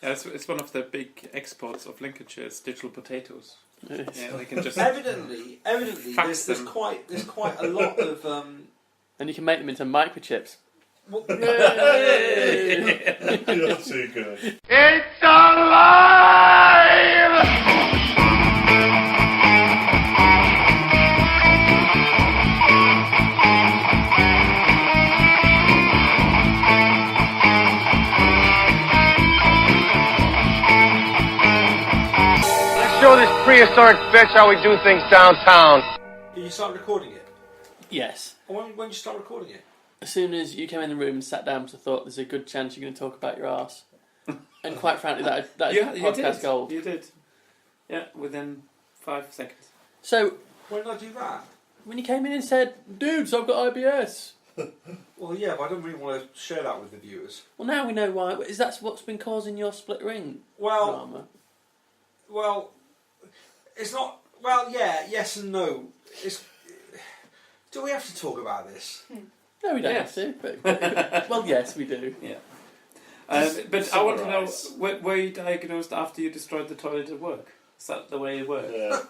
Yeah, it's one of the big exports of Lincolnshire's digital potatoes. Yes. Yeah, they can just Evidently, fax there's them. quite a lot of. And you can make them into microchips. Well, You're too good. It's alive! Let's show this prehistoric bitch how we do things downtown. Did you start recording it? Yes. When did you start recording it? As soon as you came in the room and sat down, I thought there's a good chance you're going to talk about your arse. And quite frankly, that is podcast gold. You did. Yeah, within 5 seconds. So, When did I do that? when you came in and said, dudes, I've got IBS. Well, yeah, but I don't really want to share that with the viewers. Well, now we know why. Is that what's been causing your split ring drama? Well, it's not. Well, yeah, yes and no. Do we have to talk about this? No, we don't Yes. have to. But, well, yes, we do. Yeah. But I want to know, were you diagnosed after you destroyed the toilet at work? Is that the way it worked? Yeah.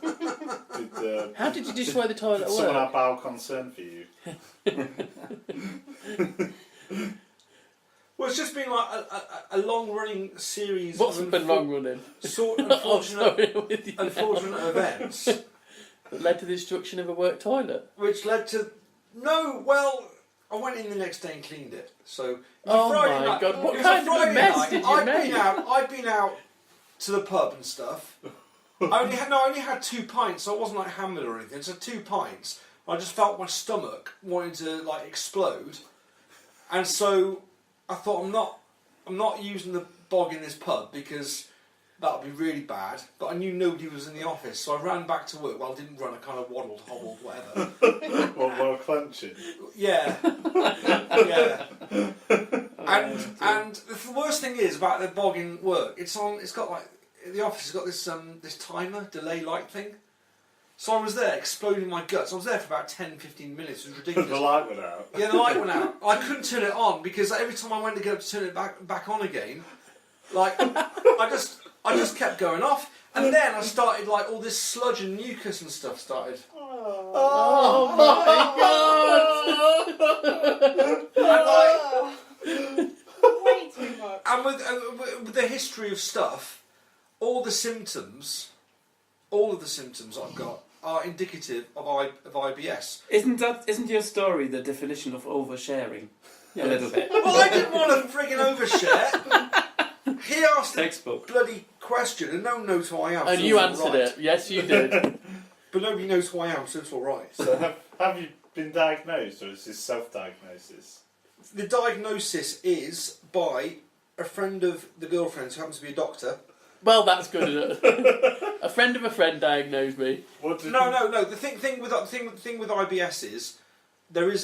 How did you destroy the toilet Did at someone work? have bowel concern for you? Well, it's just been like a long-running series What's of been long running? sort of Oh, sorry, I'm with you now. unfortunate events, That led to the destruction of a work toilet. which led to I went in the next day and cleaned it. So it was Oh Friday my night. God, what It was kind a of a Friday mess night. did you make? I'd been out to the pub and stuff. I only had 2 pints, so I wasn't like hammered or anything. So 2 pints. I just felt my stomach wanting to like explode, and so I thought I'm not using the bog in this pub because that would be really bad. But I knew nobody was in the office, so I ran back to work. Well, I didn't run. I kind of waddled, hobbled, whatever. While clenching. Yeah, yeah. And the worst thing is about the bog in work. It's got like the office has got this timer delay light thing. So I was there exploding my guts. I was there for about 10-15 minutes. It was ridiculous. The light went out. Yeah, the light went out. I couldn't turn it on because every time I went to go to turn it back on again, like I just kept going off. And then I started like all this sludge and mucus and stuff started. Oh my God! Way too much. And with the history of stuff, all of the symptoms I've got are indicative of IBS. Isn't your story the definition of oversharing? A little bit. Well, I didn't want to friggin' overshare. He asked Textbook. a bloody question, and no one knows who I am. And so you it's all answered right. it. Yes, you did. But nobody knows who I am, so it's all right. So have you been diagnosed, or is this self-diagnosis? The diagnosis is by a friend of the girlfriend's who happens to be a doctor. Well, that's good, isn't it? A friend of a friend diagnosed me. What did No. The thing with IBS is there are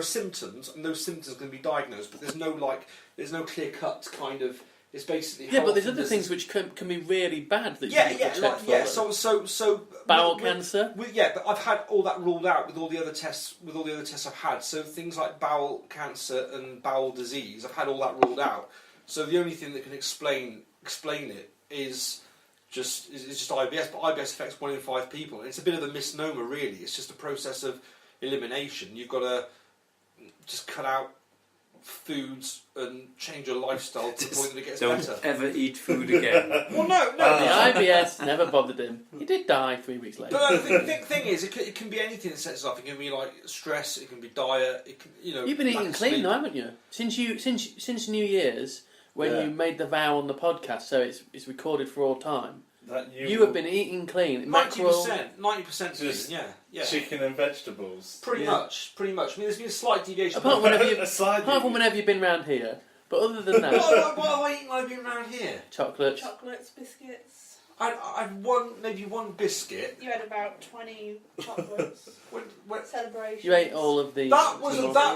symptoms, and those symptoms can be diagnosed, but there's no clear cut kind of. It's basically Yeah, but there's other things which can be really bad that you Yeah. need to check for. So Bowel cancer. But I've had all that ruled out with all the other tests. With all the other tests I've had, so things like bowel cancer and bowel disease, I've had all that ruled out. So the only thing that can explain it is just IBS. But IBS affects 1 in 5 people. And it's a bit of a misnomer, really. It's just a process of elimination. You've got to just cut out foods and change your lifestyle to the point that it gets Don't better. ever eat food again. Well, no. The IBS never bothered him. He did die 3 weeks later. But the thing is, it can be anything that sets it off. It can be like stress. It can be diet. It can, You've been eating clean, though, haven't you? Since New Year's, when you made the vow on the podcast, so it's recorded for all time. You have been eating clean. 90% Just clean. Yeah. chicken and vegetables. Pretty much. I mean, there's been a slight deviation. Apart Apart from whenever you've been round here, but other than that, what have I eaten when I've been around here? chocolates. Chocolates, biscuits. I've maybe one biscuit. You had about 20 chocolates. When, Celebrations. You ate all of the. that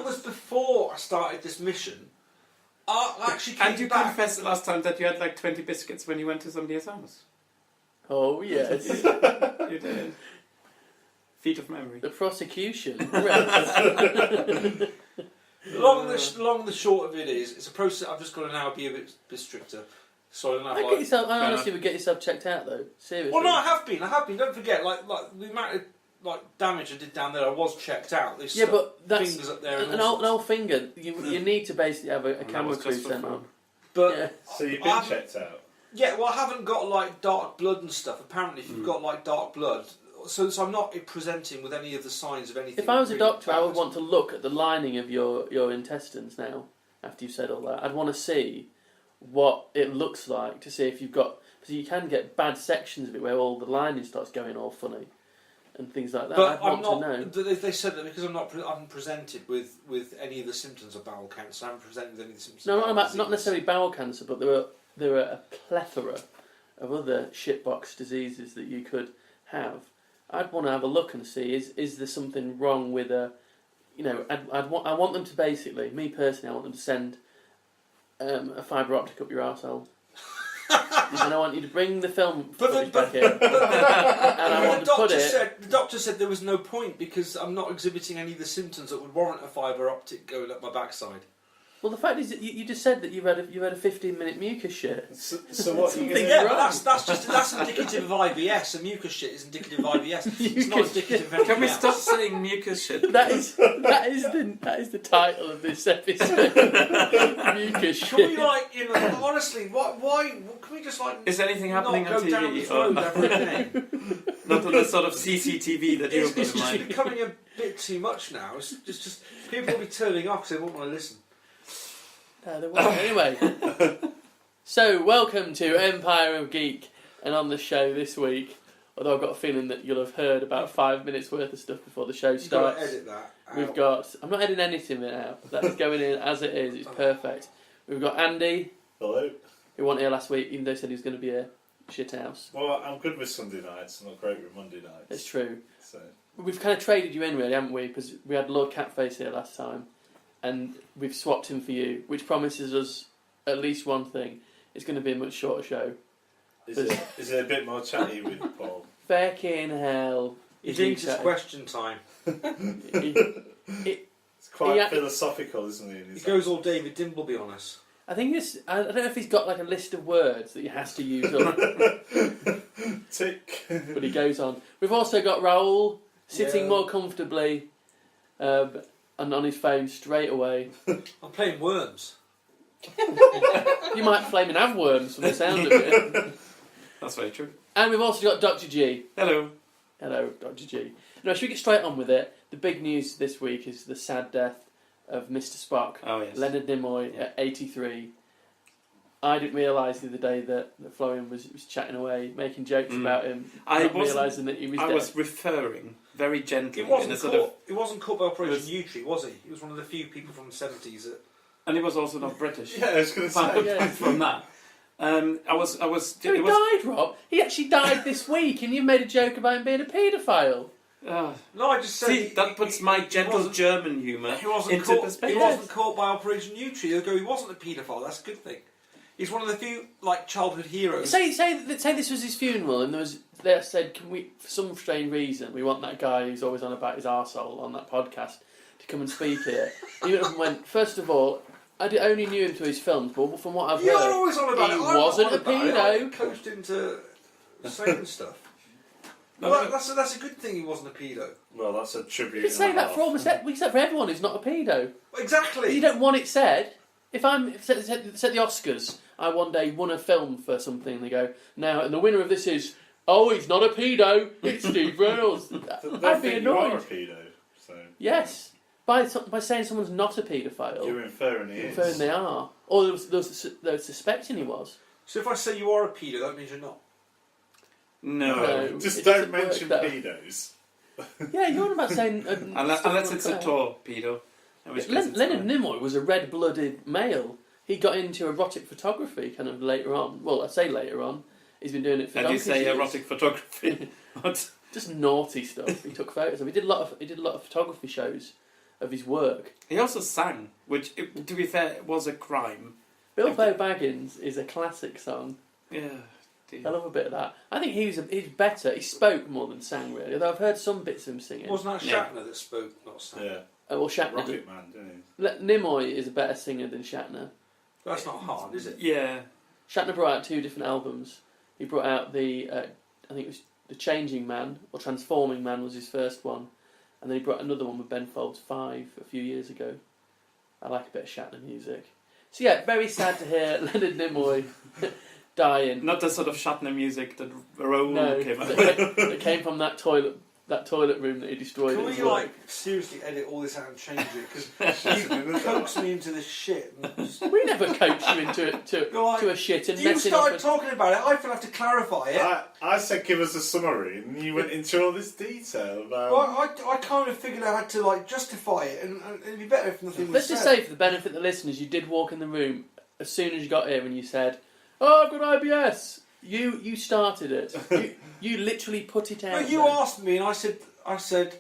was before I started this mission. I actually came And you back. confessed last time that you had like 20 biscuits when you went to somebody's house. Oh yes, You did. Feat of memory. the prosecution. Long and the short of it is, it's a process. I've just got to now be a bit stricter. So I don't have I honestly would get yourself checked out though. Seriously. Well, no, I have been. Don't forget, like the amount of damage I did down there. I was checked out. There's but that's fingers up there. an old finger. You need to basically have a camera crew sent on. But so you've been checked out. Yeah, well, I haven't got like dark blood and stuff. Apparently, if you've got like dark blood, so I'm not presenting with any of the signs of anything. If I was a really doctor, bad. I would want to look at the lining of your intestines now. After you've said all that, I'd want to see what it looks like to see if you've got, because you can get bad sections of it where all the lining starts going all funny and things like that. But I'd want to know. They said that because I'm presented with any of the symptoms of bowel cancer. I'm presented with any of the symptoms. No, of bowel not necessarily bowel cancer, but there were a plethora of other shitbox diseases that you could have. I'd want to have a look and see is there something wrong with a, I want them to basically, me personally, I want them to send a fibre optic up your arsehole. And I want you to bring the film footage back in. And I want to put it... The doctor said there was no point because I'm not exhibiting any of the symptoms that would warrant a fibre optic going up my backside. Well, the fact is that you just said that you've had a 15-minute mucus shit. So what are you going to Yeah, but that's indicative of IBS. A mucus shit is indicative of IBS. It's not indicative of anything Can we else. stop saying mucus shit? That is the title of this episode. Mucus shit. Can we honestly, why can we just Is anything happening not on go TV? down the road every day? Not on the sort of CCTV that you've got It's in just mind. becoming a bit too much now. It's just people will be turning off because they won't want to listen. Anyway, so welcome to Empire of Geek, and on the show this week, although I've got a feeling that you'll have heard about 5 minutes worth of stuff before the show You've got starts. to edit that out. We've got, I'm not editing anything out, that's going in as it is, it's perfect. We've got Andy, Hello. who wasn't here last week, even though he said he was going to be a shit house. Well, I'm good with Sunday nights. I'm not great with Monday nights. It's true. So. We've kind of traded you in really, haven't we? Because we had Lord Catface here last time, and we've swapped him for you, which promises us at least one thing. It's going to be a much shorter show. Is it a bit more chatty with Paul? Fucking hell. He thinks it's question time. It's quite philosophical, isn't he? He goes all David Dimbleby on us. I think I don't know if he's got like a list of words that he has to use up. Tick. But he goes on. We've also got Raoul sitting more comfortably and on his phone straight away. I'm playing Worms. You might flaming have worms from the sound of it. That's very true. And we've also got Dr. G. Hello. Hello, Dr. G. Now, should we get straight on with it? The big news this week is the sad death of Mr. Spock, Oh, yes. Leonard Nimoy, at 83. I didn't realise the other day that Florian was chatting away, making jokes about him, not realising that he was dead. I was referring very gently. He wasn't caught by Operation Yewtree, was he? He was one of the few people from the 70s that... And he was also not British. Yeah, I was going to say. Apart from that. So he died, Rob? He actually died this week, and you made a joke about him being a paedophile. No, I just said... that puts my gentle German humour into perspective. He wasn't caught by Operation Yewtree. They'll go, he wasn't a paedophile, that's a good thing. He's one of the few childhood heroes. Say this was his funeral, and they said, can we, for some strange reason, we want that guy who's always on about his arsehole on that podcast to come and speak here. He went, first of all, I only knew him through his films, but from what I've heard, You're always on about he wasn't a pedo. I coached him to saying stuff. Well, that's a good thing he wasn't a pedo. Well, that's a tribute. You can say that for almost except for everyone who's not a pedo. Exactly. You don't want it said. If set the Oscars, I one day won a film for something, and they go, now, and the winner of this is, oh, he's not a pedo, it's Steve Reynolds. I'd be annoyed. You are a pedo, so. Yes. By saying someone's not a paedophile, You're inferring he is. Inferring they are. Or they're suspecting he was. So if I say you are a pedo, that means you're not. No. Just don't mention pedos. Yeah, you're on about saying... unless it's a torpedo. Leonard Nimoy was a red-blooded male. He got into erotic photography kind of later on. Well, I say later on. He's been doing it for donkey's years. And you say erotic photography? What? Just naughty stuff. He took photos of. He did a lot of photography shows of his work. He also sang, which, to be fair, was a crime. Bilbo Baggins is a classic song. Yeah. I love a bit of that. I think he's better. He spoke more than sang, really. Although I've heard some bits of him singing. Wasn't that Shatner that spoke, not sang? Yeah. Well, Shatner. Rocket Man, didn't Nimoy is a better singer than Shatner. That's not hard, is it? Yeah. Shatner brought out 2 different albums. He brought out I think it was The Changing Man, or Transforming Man was his first one. And then he brought another one with Ben Folds 5 a few years ago. I like a bit of Shatner music. So yeah, very sad to hear Leonard Nimoy dying. Not the sort of Shatner music that Raoul came out with. That came from that toilet room that he destroyed. Can we like seriously edit all this out and change it? Because you coaxed me into this shit. We never coached you into it to a shit and you messing started up. talking about it. I feel I have to clarify it. I said give us a summary, and you went into all this detail about. Well, I kind of figured I had to like justify it, and it'd be better if nothing was Let's said. just say, for the benefit of the listeners, you did walk in the room as soon as you got here and you said, "Oh, I've got IBS." You started it. You literally put it out. No, you there. asked me, and I said.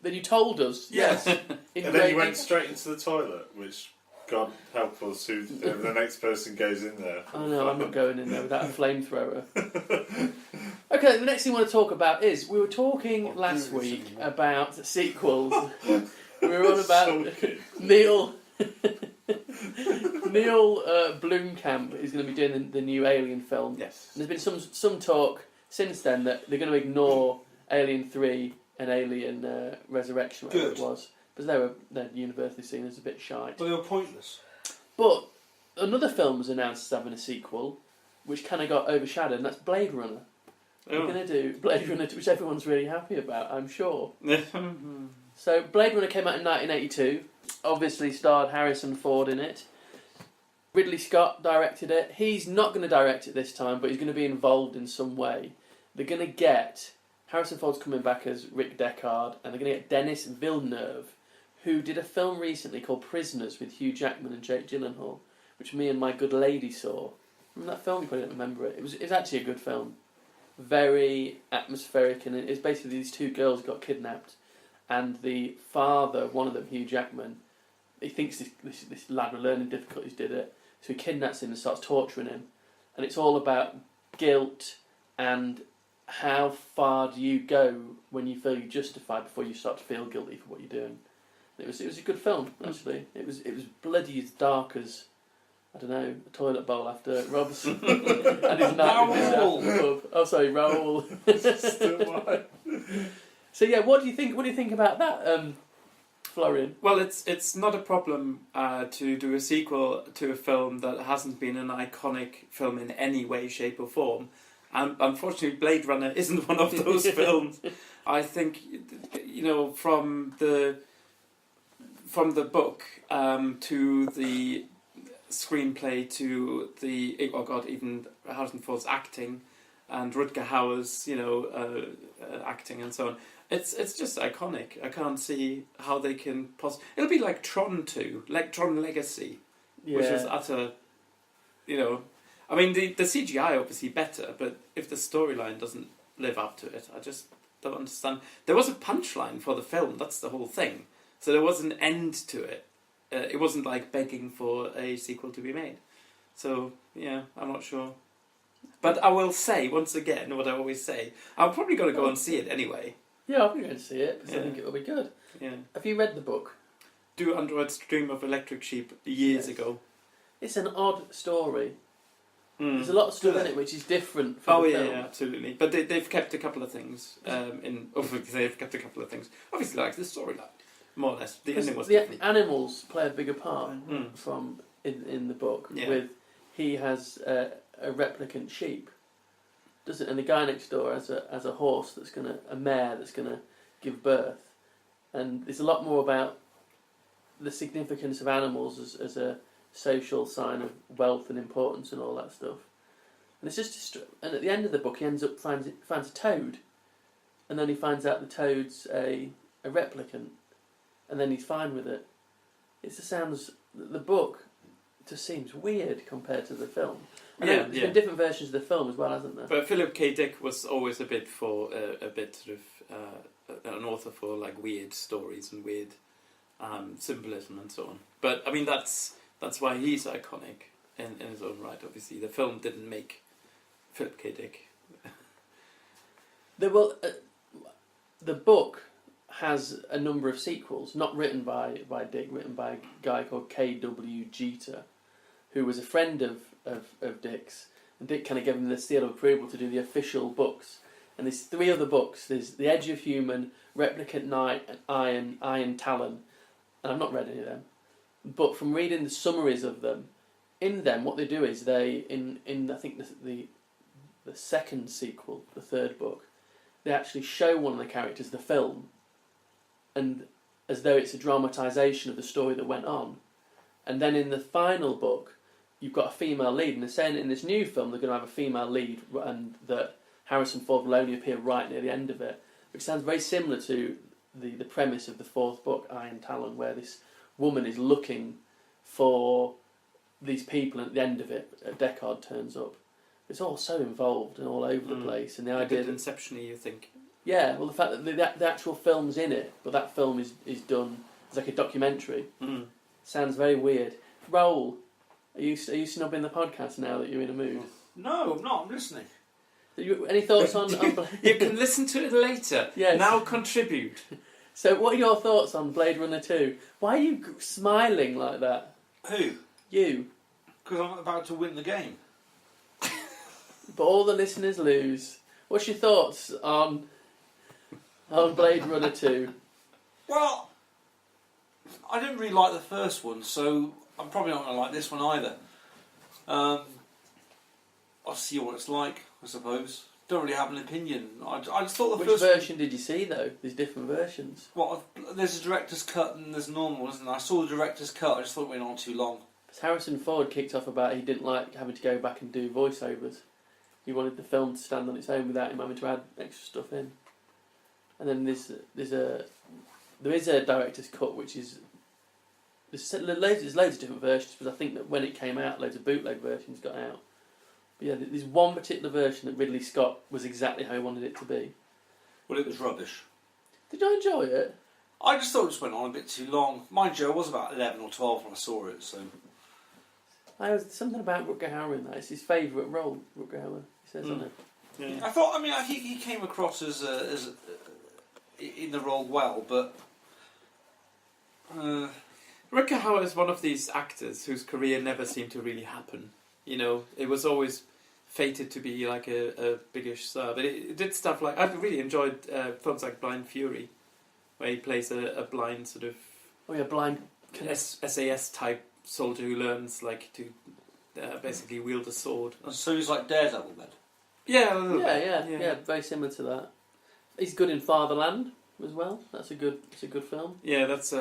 Then you told us. Yes. In and then great you went straight into the toilet, which God help us who the next person goes in there. Oh no, I'm not going in there without a flamethrower. Okay, the next thing I want to talk about is we were talking last week about sequels. We were on about Neil Blomkamp is going to be doing the new Alien film. Yes. And there's been some talk since then that they're going to ignore Alien 3 and Alien Resurrection, whatever it was, because they're universally seen as a bit shite. Well, they were pointless. But another film was announced as having a sequel, which kind of got overshadowed, and that's Blade Runner. We're going to do Blade Runner, which everyone's really happy about, I'm sure. So Blade Runner came out in 1982, obviously starred Harrison Ford in it. Ridley Scott directed it. He's not going to direct it this time, but he's going to be involved in some way. They're going to get... Harrison Ford's coming back as Rick Deckard, and they're going to get Denis Villeneuve, who did a film recently called Prisoners with Hugh Jackman and Jake Gyllenhaal, which me and my good lady saw. Remember that film? You probably don't remember it. It was actually a good film. Very atmospheric, and it's basically these 2 girls got kidnapped, and the father, one of them, Hugh Jackman, he thinks this lad with learning difficulties did it, so he kidnaps him and starts torturing him. And it's all about guilt and how far do you go when you feel you're justified before you start to feel guilty for what you're doing. It was a good film, actually. It was bloody as dark as, I don't know, a toilet bowl after Rob's and his night with his after the pub. Oh, sorry, Raoul. So yeah, what do you think about that, Florian? Well, it's not a problem to do a sequel to a film that hasn't been an iconic film in any way, shape, or form. And unfortunately, Blade Runner isn't one of those films. I think, from the book to the screenplay to even Harrison Ford's acting and Rutger Hauer's, acting and so on. It's just iconic. I can't see how they can possibly... It'll be like Tron 2, like Tron Legacy, which is utter, I mean, the CGI obviously better, but if the storyline doesn't live up to it, I just don't understand. There was a punchline for the film, that's the whole thing. So there was an end to it. It wasn't like begging for a sequel to be made. So, yeah, I'm not sure. But I will say, once again, what I always say, I'm probably going to go and see it anyway. Yeah, I'll be going to see it, because I think it will be good. Yeah. Have you read the book? Do Androids Dream of Electric Sheep years ago. It's an odd story. There's a lot of stuff in it which is different from the film. Yeah, absolutely. But they've kept a couple of things. They've kept a couple of things. Obviously, like the storyline, more or less. The ending was different. The animals play a bigger part from in the book. Yeah. With he has a replicant sheep, doesn't? And the guy next door has a horse a mare that's gonna give birth, and there's a lot more about the significance of animals as a social sign of wealth and importance and all that stuff. And it's just and at the end of the book he ends up finds a toad, and then he finds out the toad's a replicant, and then he's fine with it. The book just seems weird compared to the film. There's been different versions of the film as well, hasn't there? But Philip K. Dick was always a bit sort of an author for like weird stories and weird symbolism and so on. But I mean that's why he's iconic in his own right. Obviously, the film didn't make Philip K. Dick. The book has a number of sequels, not written by Dick, written by a guy called K.W. Jeter, who was a friend of Dick's, and Dick kind of gave him the seal of approval to do the official books. And there's 3 other books. There's The Edge of Human, Replicant Knight, and Iron Talon. And I've not read any of them. But from reading the summaries of them, in them, what they do is they, in I think the second sequel, the 3rd book, they actually show one of the characters the film, and as though it's a dramatisation of the story that went on. And then in the final book, you've got a female lead, and they're saying in this new film they're going to have a female lead, and that Harrison Ford will only appear right near the end of it, which sounds very similar to the premise of the 4th book, Iron Talon, where this woman is looking for these people, and at the end of it, Deckard turns up. It's all so involved and all over the place, and the idea that Inception-y, you think? Yeah, well, the fact that the actual film's in it, but that film is done as like a documentary, sounds very weird. Raoul, are you snubbing the podcast now that you're in a mood? No, I'm not. I'm listening. Any thoughts on You can listen to it later. Yes. Now contribute. So, what are your thoughts on Blade Runner 2? Why are you smiling like that? Who? You. Because I'm about to win the game. But all the listeners lose. What's your thoughts on Blade Runner 2? Well, I didn't really like the first one, so I'm probably not going to like this one either. I'll see what it's like, I suppose. Don't really have an opinion. I just thought the Which first version did you see, though? There's different versions. Well, there's a director's cut and there's normal, isn't there? I saw the director's cut, I just thought it went on too long. Because Harrison Ford kicked off about he didn't like having to go back and do voiceovers. He wanted the film to stand on its own without him having to add extra stuff in. And then there is a director's cut, which is there's loads of different versions, because I think that when it came out, loads of bootleg versions got out. But yeah, there's one particular version that Ridley Scott was exactly how he wanted it to be. Well, it was rubbish. Did you enjoy it? I just thought it just went on a bit too long. Mind you, I was about 11 or 12 when I saw it, so... Something about Rutger Hauer in that. It's his favourite role, Rutger Hauer. He says on it. Yeah. I thought, he came across as in the role well, but... Rutger Hauer is one of these actors whose career never seemed to really happen. You know, it was always fated to be like a biggish star. But it did stuff like... I really enjoyed films like Blind Fury, where he plays a blind sort of... Oh yeah, blind... SAS type soldier who learns like to basically wield a sword. So he's like Daredevil then? Yeah, a little bit. Yeah, very similar to that. He's good in Fatherland as well. It's a good film. Yeah, that's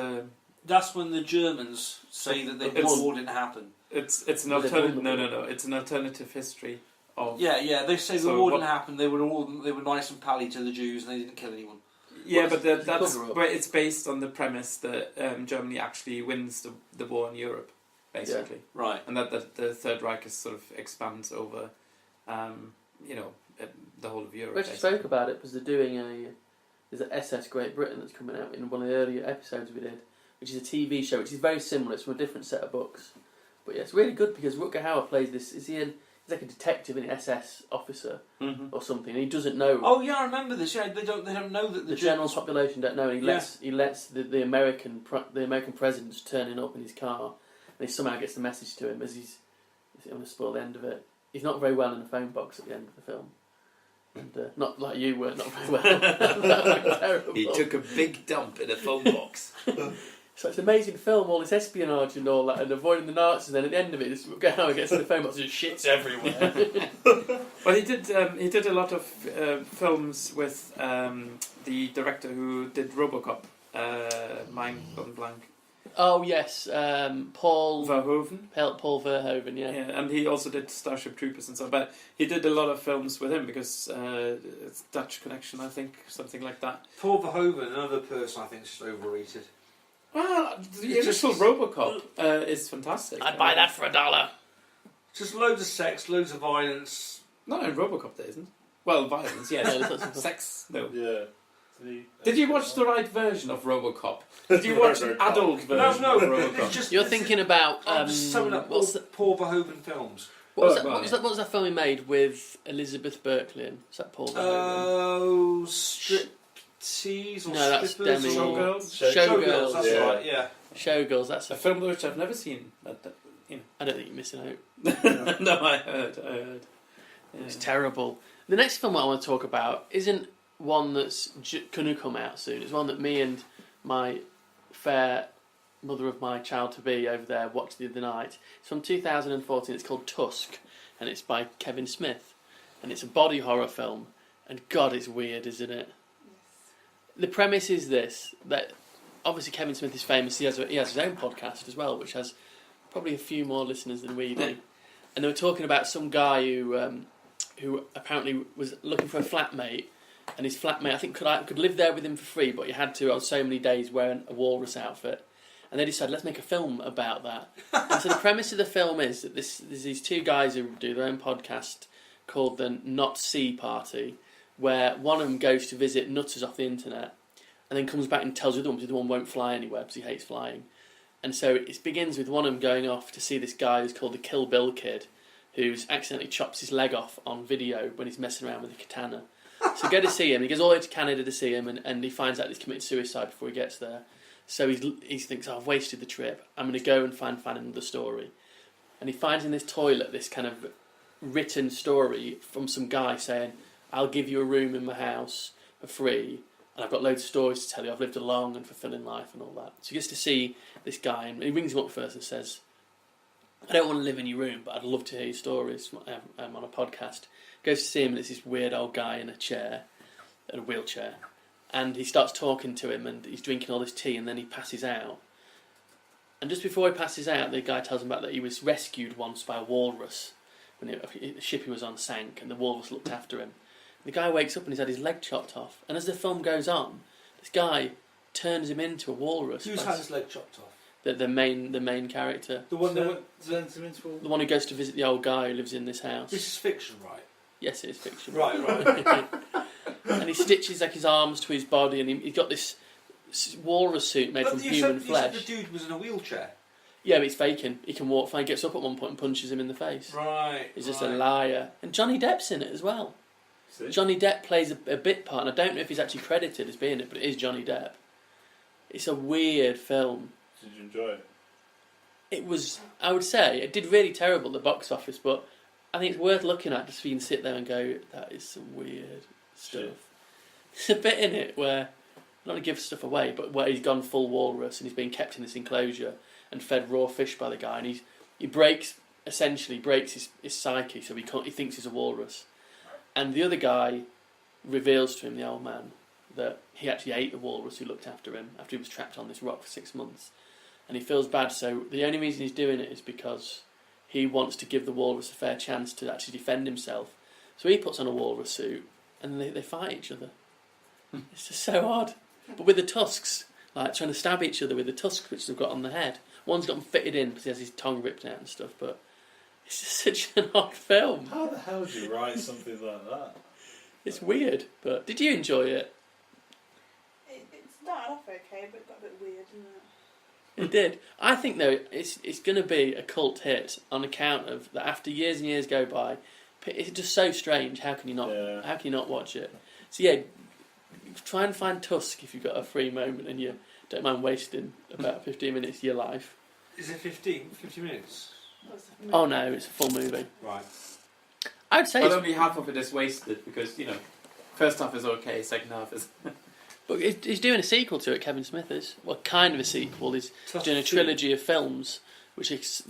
when the Germans say that the war didn't happen. It's an alternative. No. It's an alternative history of. Yeah. They say the war didn't happen. They were nice and pally to the Jews, and they didn't kill anyone. Yeah, but it's based on the premise that Germany actually wins the war in Europe, basically. Yeah. Right. And that the Third Reich is sort of expands over, the whole of Europe. We actually spoke about it because they're doing there's an SS Great Britain that's coming out in one of the earlier episodes we did, which is a TV show, which is very similar. It's from a different set of books. But yeah, it's really good because Rutger Hauer plays this. He's like a detective, an SS officer or something, and he doesn't know. Oh yeah, I remember this. Yeah, they don't know that the general population don't know. And he lets the American president's turning up in his car, and he somehow gets the message to him as he's. I'm going to spoil the end of it. He's not very well in the phone box at the end of the film, and not like you were, not very well. That was terrible. He took a big dump in a phone box. So it's an amazing film, all this espionage and all that, and avoiding the Nazis, and then at the end of it, this guy gets in the phone box and just shits everywhere. Well, he did a lot of films with the director who did RoboCop, mind gone blank. Oh yes, Paul Verhoeven. Paul Verhoeven, yeah. Yeah, and he also did Starship Troopers and stuff. But he did a lot of films with him because it's Dutch connection, I think, something like that. Paul Verhoeven, another person I think is just overrated. Well, the initial RoboCop is fantastic. I'd buy that for $1. Just loads of sex, loads of violence. Not in RoboCop, there isn't. Well, violence, yes. Sex, no. Yeah. Did you watch the right version of RoboCop? Did you watch an adult version of RoboCop? You're thinking about I'm just summing up all Paul Verhoeven films. What was that film he made with Elizabeth Berkley in? Was that Paul Verhoeven? Oh, Striptease or No, that's strippers Demi. or Showgirls. Showgirls. That's Yeah. right. Yeah. Showgirls, that's A film which I've never seen. I don't think you're missing out. No, I heard. Yeah. It's terrible. The next film I want to talk about isn't one that's going to come out soon. It's one that me and my fair mother of my child to be over there watched the other night. It's from 2014. It's called Tusk, and it's by Kevin Smith, and it's a body horror film. And God, it's weird, isn't it? The premise is this: that obviously Kevin Smith is famous. He has his own podcast as well, which has probably a few more listeners than we do. And they were talking about some guy who apparently was looking for a flatmate, and his flatmate I think could live there with him for free, but he had to on so many days wearing a walrus outfit. And they decided, let's make a film about that. And so the premise of the film is that there's these two guys who do their own podcast called the Not See Party, where one of them goes to visit nutters off the internet, and then comes back and tells the other one because the other one won't fly anywhere because he hates flying. And so it begins with one of them going off to see this guy who's called the Kill Bill Kid, who's accidentally chops his leg off on video when he's messing around with a katana. So go to see him. He goes all the way to Canada to see him, and he finds out he's committed suicide before he gets there. So he thinks, I've wasted the trip. I'm going to go and find another story. And he finds in this toilet this kind of written story from some guy saying, I'll give you a room in my house for free, and I've got loads of stories to tell you. I've lived a long and fulfilling life and all that. So he gets to see this guy, and he rings him up first and says, I don't want to live in your room, but I'd love to hear your stories. I'm on a podcast. Goes to see him, and it's this weird old guy in a wheelchair. And he starts talking to him, and he's drinking all this tea, and then he passes out. And just before he passes out, the guy tells him about that he was rescued once by a walrus when the ship he was on sank, and the walrus looked after him. The guy wakes up and he's had his leg chopped off. And as the film goes on, this guy turns him into a walrus. Who's had his leg chopped off? The main character. The one that turns him into The one who goes to visit the old guy who lives in this house. This is fiction, right? Yes, it is fiction. Right. And he stitches like his arms to his body, and he's got this walrus suit made from human flesh. You said the dude was in a wheelchair. Yeah, but he's faking. He can walk fine. Gets up at one point and punches him in the face. Right. He's just a liar. And Johnny Depp's in it as well. See? Johnny Depp plays a bit part, and I don't know if he's actually credited as being it, but it is Johnny Depp. It's a weird film. Did you enjoy it? It was, I would say, it did really terrible at the box office, but I think it's worth looking at just so you can sit there and go, that is some weird stuff. Shit. There's a bit in it where, not to give stuff away, but where he's gone full walrus and he's being kept in this enclosure and fed raw fish by the guy, and he breaks his psyche, so he thinks he's a walrus. And the other guy reveals to him, the old man, that he actually ate the walrus who looked after him after he was trapped on this rock for 6 months. And he feels bad, so the only reason he's doing it is because he wants to give the walrus a fair chance to actually defend himself. So he puts on a walrus suit, and they fight each other. It's just so odd. But with the tusks, like trying to stab each other with the tusks which they've got on the head. One's got them fitted in because he has his tongue ripped out and stuff, but it's just such an odd film. How the hell do you write something like that? It's weird, but did you enjoy it? It started off okay, but it got a bit weird, didn't it? It did. I think though it's going to be a cult hit on account of that. After years and years go by, it's just so strange. How can you not? Yeah. How can you not watch it? So yeah, try and find Tusk if you've got a free moment and you don't mind wasting about 15 minutes of your life. Is it 50 minutes? Oh no, it's a full movie. Right. I'd say, But only half of it is wasted because first half is okay, second half is. but he's doing a sequel to it. Kevin Smith is kind of a sequel. He's doing a trilogy of films, which is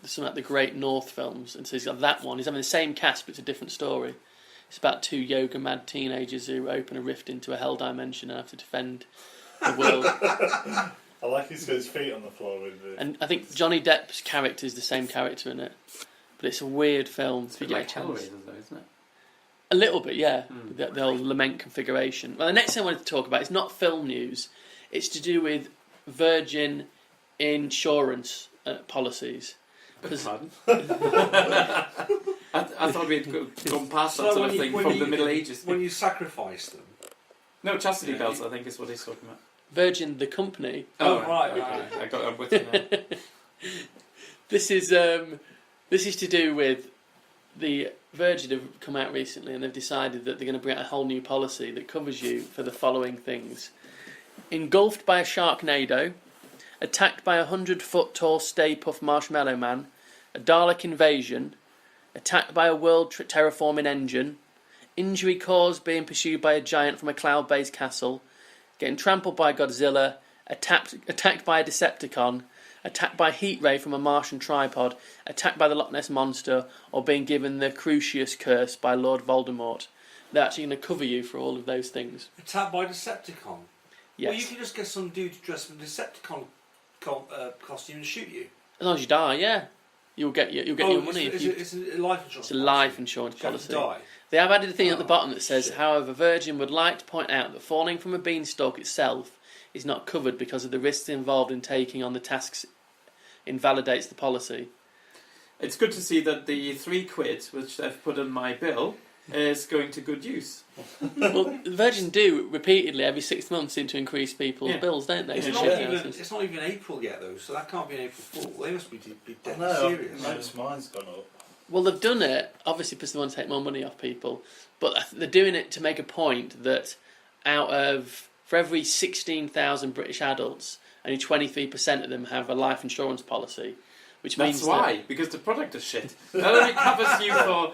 something like the Great North films, and so he's got that one. He's having the same cast, but it's a different story. It's about two yoga-mad teenagers who open a rift into a hell dimension and have to defend the world. I like he's got his feet on the floor with it. And I think Johnny Depp's character is the same character in it, but it's a weird film. It's If you a get bit a like chance. Hellraiser, though, isn't it? A little bit, yeah. The old lament configuration. Well, the next thing I wanted to talk about is not film news. It's to do with Virgin insurance policies. Pardon? I thought we'd gone past that sort of thing from the Middle Ages. When you sacrifice them. No, chastity belts, I think, is what he's talking about. Virgin, the company. Oh, right. Okay. I'm with you now. This is to do with the Virgin have come out recently and they've decided that they're going to bring out a whole new policy that covers you for the following things: engulfed by a sharknado, attacked by a 100-foot tall Stay Puft Marshmallow Man, a Dalek invasion, attacked by a world terraforming engine, injury caused being pursued by a giant from a cloud-based castle, getting trampled by Godzilla, attacked by a Decepticon, attacked by a heat ray from a Martian tripod, attacked by the Loch Ness Monster, or being given the Crucius curse by Lord Voldemort. They're actually going to cover you for all of those things. Attacked by Decepticon? Yes. Well, you can just get some dude dressed in a Decepticon costume and shoot you. As long as you die, yeah. You'll get your money. It's a life insurance It's a life insurance policy. You have to die. They have added a thing at the bottom that says, shit. however, Virgin would like to point out that falling from a beanstalk itself is not covered because of the risks involved in taking on the tasks invalidates the policy. It's good to see that the £3, which they've put on my bill, is going to good use. Well, Virgin do repeatedly every 6 months seem to increase people's bills, don't they? It's for not shit even. houses. It's not even April yet, though, so that can't be an April Fool. They must be dead No, serious. noticed mine's gone up. Well, they've done it obviously because they want to take more money off people, but they're doing it to make a point that for every 16,000 British adults, only 23% of them have a life insurance policy, which means That's why, because the product is shit. That only covers you for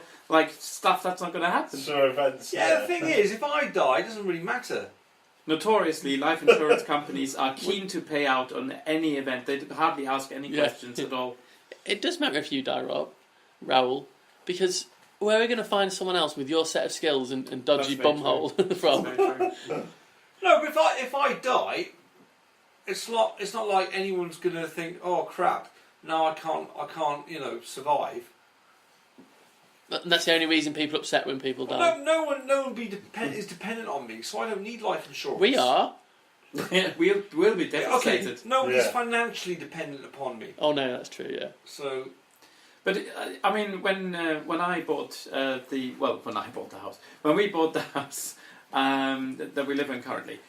stuff that's not going to happen. Sure events. Yeah, the thing is, if I die, it doesn't really matter. Notoriously, life insurance companies are keen to pay out on any event. They hardly ask any questions at all. It does matter if you die, Raoul, because where are we going to find someone else with your set of skills and dodgy bumhole from? No, but if I die, it's not like anyone's going to think, oh crap, no, I can't, survive. And that's the only reason people are upset when people die. Well, no one is dependent on me, so I don't need life insurance. We are. Yeah, we'll be devastated. Okay, nobody's financially dependent upon me. Oh no, that's true. Yeah. So, but I mean, when I bought when we bought the house that we live in currently,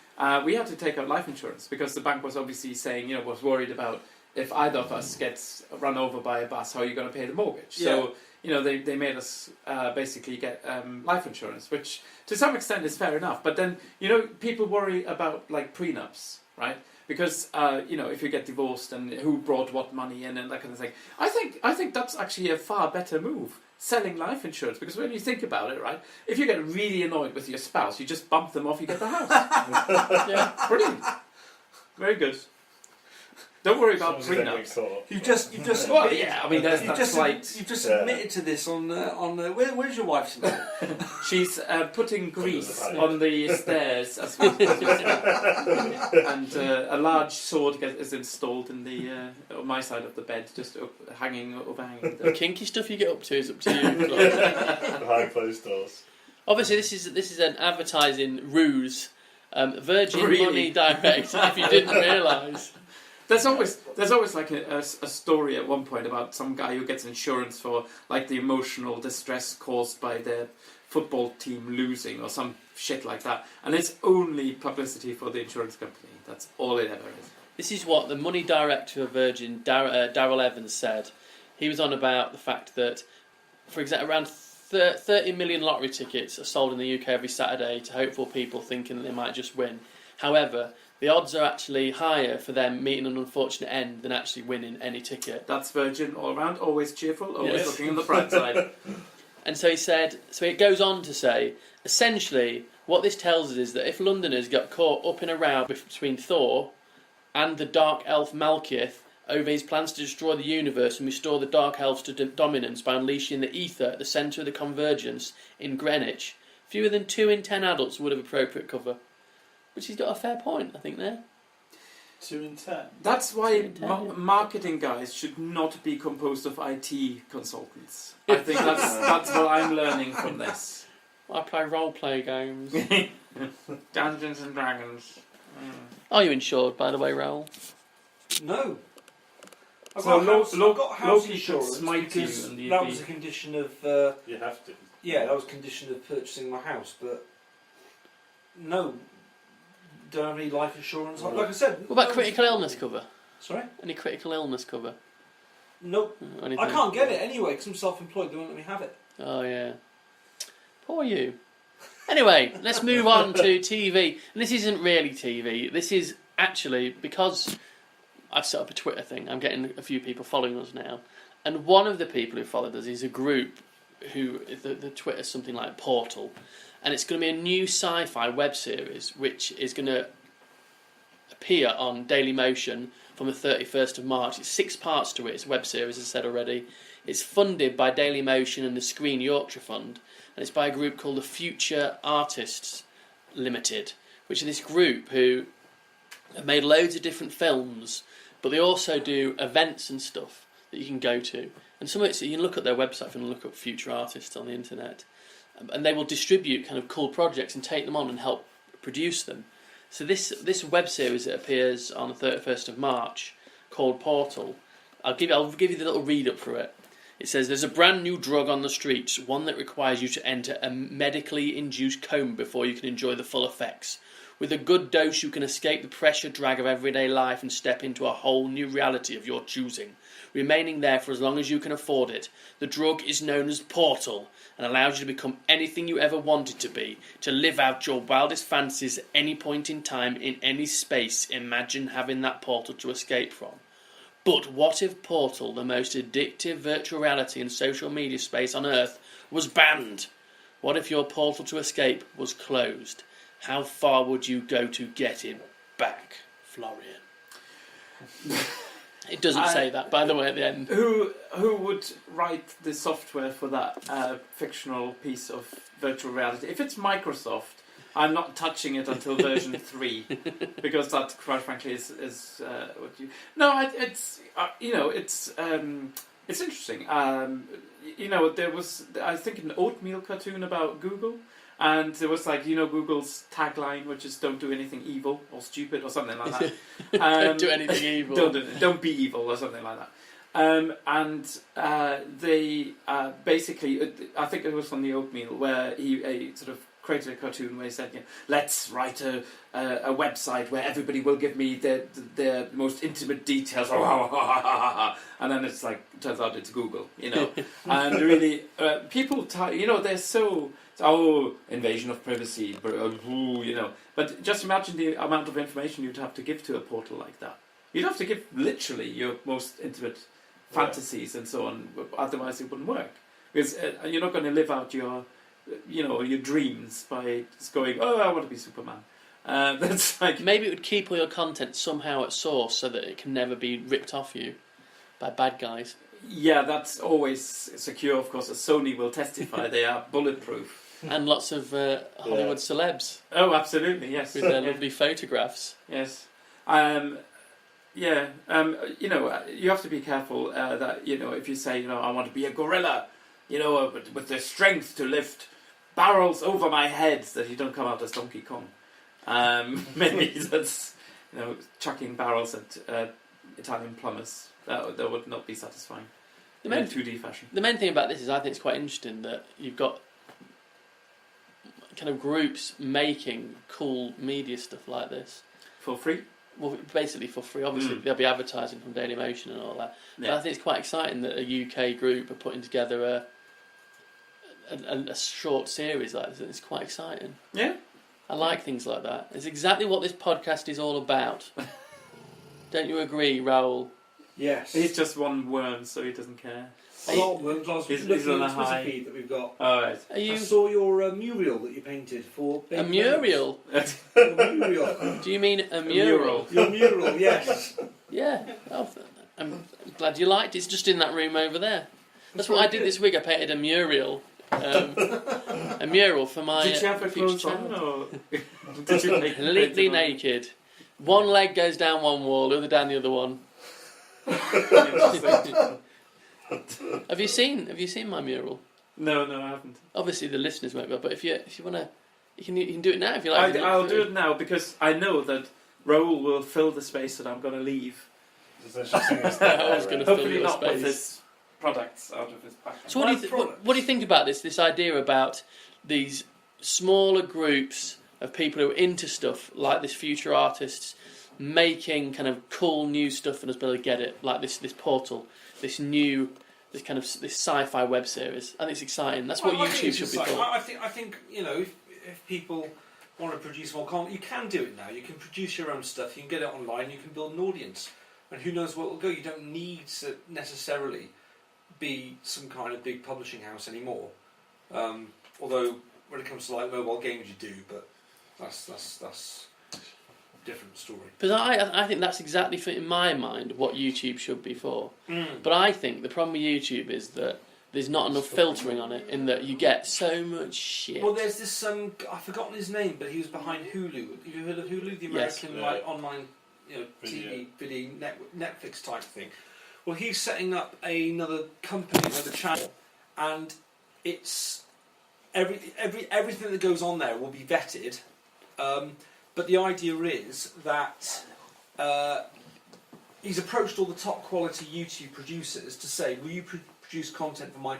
we had to take out life insurance because the bank was obviously saying, was worried about if either of us gets run over by a bus, how are you going to pay the mortgage? Yeah. So, they made us basically get life insurance, which to some extent is fair enough. But then, people worry about prenups, right? Because if you get divorced and who brought what money in and that kind of thing. I think that's actually a far better move, selling life insurance, because when you think about it, right, if you get really annoyed with your spouse, you just bump them off, you get the house. Yeah, brilliant, very good. Don't worry about prenups. You've just well, yeah, I mean, you've just admitted to this on where's your wife today? She's putting grease on the stairs as we speak. And a large sword is installed in the on my side of the bed, just overhanging. The kinky stuff you get up to is up to you. Behind closed doors. Obviously, this is an advertising ruse. Virgin Really? Money Direct. If you didn't realise. There's always a story at one point about some guy who gets insurance for the emotional distress caused by their football team losing or some shit like that, and it's only publicity for the insurance company. That's all it ever is. This is what the money director of Virgin, Darryl Evans, said. He was on about the fact that, for example, around 30 million lottery tickets are sold in the UK every Saturday to hopeful people thinking that they might just win. However, the odds are actually higher for them meeting an unfortunate end than actually winning any ticket. That's Virgin all around, always cheerful, always looking on the bright side. And so he said, so it goes on to say, essentially, what this tells us is that if Londoners got caught up in a row between Thor and the Dark Elf Malekith over his plans to destroy the universe and restore the Dark Elves to dominance by unleashing the ether at the centre of the convergence in Greenwich, fewer than 2 in 10 adults would have appropriate cover. Which he's got a fair point, I think, there. 2 in 10. That's why 2 in 10, marketing guys should not be composed of IT consultants. I think that's what I'm learning from this. I play role-play games. Dungeons and Dragons. Are you insured, by the way, Raoul? No. I've So got house Loki insurance could smite you because and you'd that be- was a condition of You have to. that was a condition of purchasing my house, but no, don't have any life insurance. Like I said, What about critical illness cover? Sorry, Any critical illness cover? nope. Or anything? I can't get it anyway because I'm self-employed. They won't let me have it. Oh, yeah. Poor you. Anyway, let's move on to TV. And this isn't really TV. This is actually, because I've set up a Twitter thing, I'm getting a few people following us now. And one of the people who followed us is a group who, the Twitter's something like Portal. And it's going to be a new sci-fi web series, which is going to appear on Dailymotion from the 31st of March. It's 6 parts to it. It's a web series, as I said already. It's funded by Dailymotion and the Screen Yorkshire Fund. And it's by a group called the Future Artists Limited, which is this group who have made loads of different films, but they also do events and stuff that you can go to. And some of it, so you can look at their website and look up future artists on the internet. And they will distribute kind of cool projects and take them on and help produce them. So this web series that appears on the 31st of March, called Portal, I'll give you the little read up for it. It says, there's a brand new drug on the streets, one that requires you to enter a medically induced coma before you can enjoy the full effects. With a good dose, you can escape the pressure drag of everyday life and step into a whole new reality of your choosing, remaining there for as long as you can afford it. The drug is known as Portal and allows you to become anything you ever wanted to be, to live out your wildest fantasies at any point in time, in any space. Imagine having that portal to escape from. But what if Portal, the most addictive virtual reality and social media space on Earth, was banned? What if your portal to escape was closed? How far would you go to get it back, Florian? It doesn't say that, by the way, at the end. Who would write the software for that fictional piece of virtual reality? If it's Microsoft, I'm not touching it until version 3, because that, quite frankly, is what you. No, it's it's interesting. There was, I think, an oatmeal cartoon about Google, and there was Google's tagline, which is "Don't do anything evil or stupid" or something like that. Don't do anything evil. Don't be evil or something like that. They basically, I think it was from the oatmeal, where he sort of created a cartoon where he said, let's write a website where everybody will give me their most intimate details, and then it's turns out it's Google, and really people, they're so invasion of privacy, but just imagine the amount of information you'd have to give to a portal like that. You'd have to give literally your most intimate fantasies and so on, otherwise it wouldn't work, because you're not going to live out your dreams by just going, I want to be Superman. That's maybe it would keep all your content somehow at source so that it can never be ripped off you by bad guys. Yeah, that's always secure, of course, as Sony will testify. They are bulletproof. And lots of Hollywood celebs. Oh, absolutely, yes. With their lovely photographs. Yes. You have to be careful that, if you say, I want to be a gorilla, with the strength to lift barrels over my head, that you don't come out as Donkey Kong. Maybe that's, chucking barrels at Italian plumbers. That would not be satisfying in 2D fashion. The main thing about this is I think it's quite interesting that you've got kind of groups making cool media stuff like this. For free? Well, basically for free. Obviously, there'll be advertising from Dailymotion and all that. But I think it's quite exciting that a UK group are putting together a short series like this. It's quite exciting. Yeah. I like things like that. It's exactly what this podcast is all about. Don't you agree, Raoul? Yes. He's just one worm, so he doesn't care. A lot of worms. I was looking at the Twitter feed that we've got. All right. I saw your mural that you painted for... A mural? A mural. Do you mean a mural? Your mural, yes. Yeah. Oh, I'm glad you liked it. It's just in that room over there. That's what I did this week. I painted a mural. A mural for my Did you have a future clothes on, child. or did you make Completely naked. One leg goes down one wall, the other down the other one. Have you seen my mural? No, I haven't. Obviously, the listeners won't go. But if you want to, you can do it now if you like. I'll do it now because I know that Raoul will fill the space that I'm going to leave. I was going to fill Hopefully your not space. with his products out of his package. So what do you think about this idea about these smaller groups of people who are into stuff like this, future artists making kind of cool new stuff and us be able to get it, like this portal, this new this kind of this sci-fi web series. I think it's exciting. That's what I think YouTube it's should be exciting. for. I think if people want to produce more content, you can do it now. You can produce your own stuff. You can get it online. You can build an audience, and who knows where it will go. You don't need to necessarily be some kind of big publishing house anymore. Although when it comes to like mobile games, you do, but that's a different story. Because I think that's exactly, in my mind, what YouTube should be for. Mm. But I think the problem with YouTube is that there's not enough filtering on it, in that you get so much shit. Well, there's this I've forgotten his name, but he was behind Hulu. Have you heard of Hulu, the American Yes. like online, TV, video, Netflix type thing? Well, he's setting up another company, another channel, and it's everything that goes on there will be vetted. But the idea is that he's approached all the top quality YouTube producers to say, will you produce content for my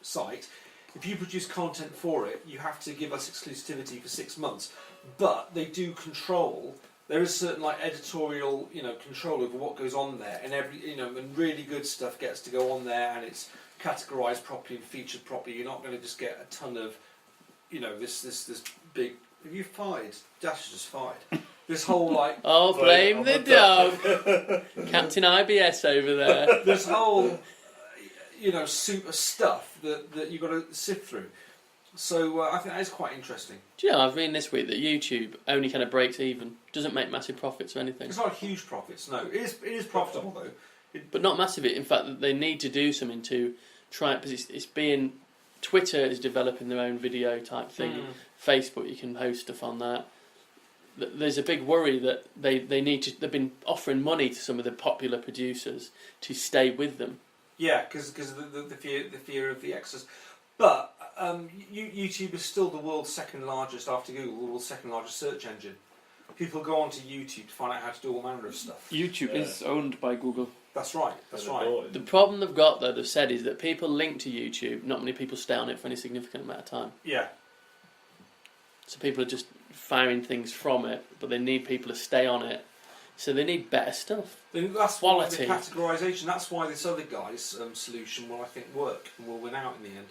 site? If you produce content for it, you have to give us exclusivity for 6 months. But they do control. There is certain like editorial, control over what goes on there, and and really good stuff gets to go on there, and it's categorised properly and featured properly. You're not going to just get a ton of, this big. Have you fired? Dash has just fired. This whole like. Oh, blame the dog, Captain IBS over there. This whole, super stuff that you've got to sift through. So I think that is quite interesting. Do you know, I've read this week that YouTube only kind of breaks even, doesn't make massive profits or anything. It's not huge profits, no. It is profitable though. But not massive. In fact, they need to do something to try it, because it's being. Twitter is developing their own video type thing. Facebook, you can post stuff on that. There's a big worry that they need to. They've been offering money to some of the popular producers to stay with them. Yeah, because the fear of the excess. But YouTube is still the world's second largest, after Google, the world's second largest search engine. People go onto YouTube to find out how to do all manner of stuff. YouTube is owned by Google. That's right. That's right. The problem they've got, though, they've said, is that people link to YouTube. Not many people stay on it for any significant amount of time. Yeah. So people are just firing things from it, but they need people to stay on it. So they need better stuff. That's Quality. why the categorisation. That's why this other guy's solution will, I think, work and will win out in the end.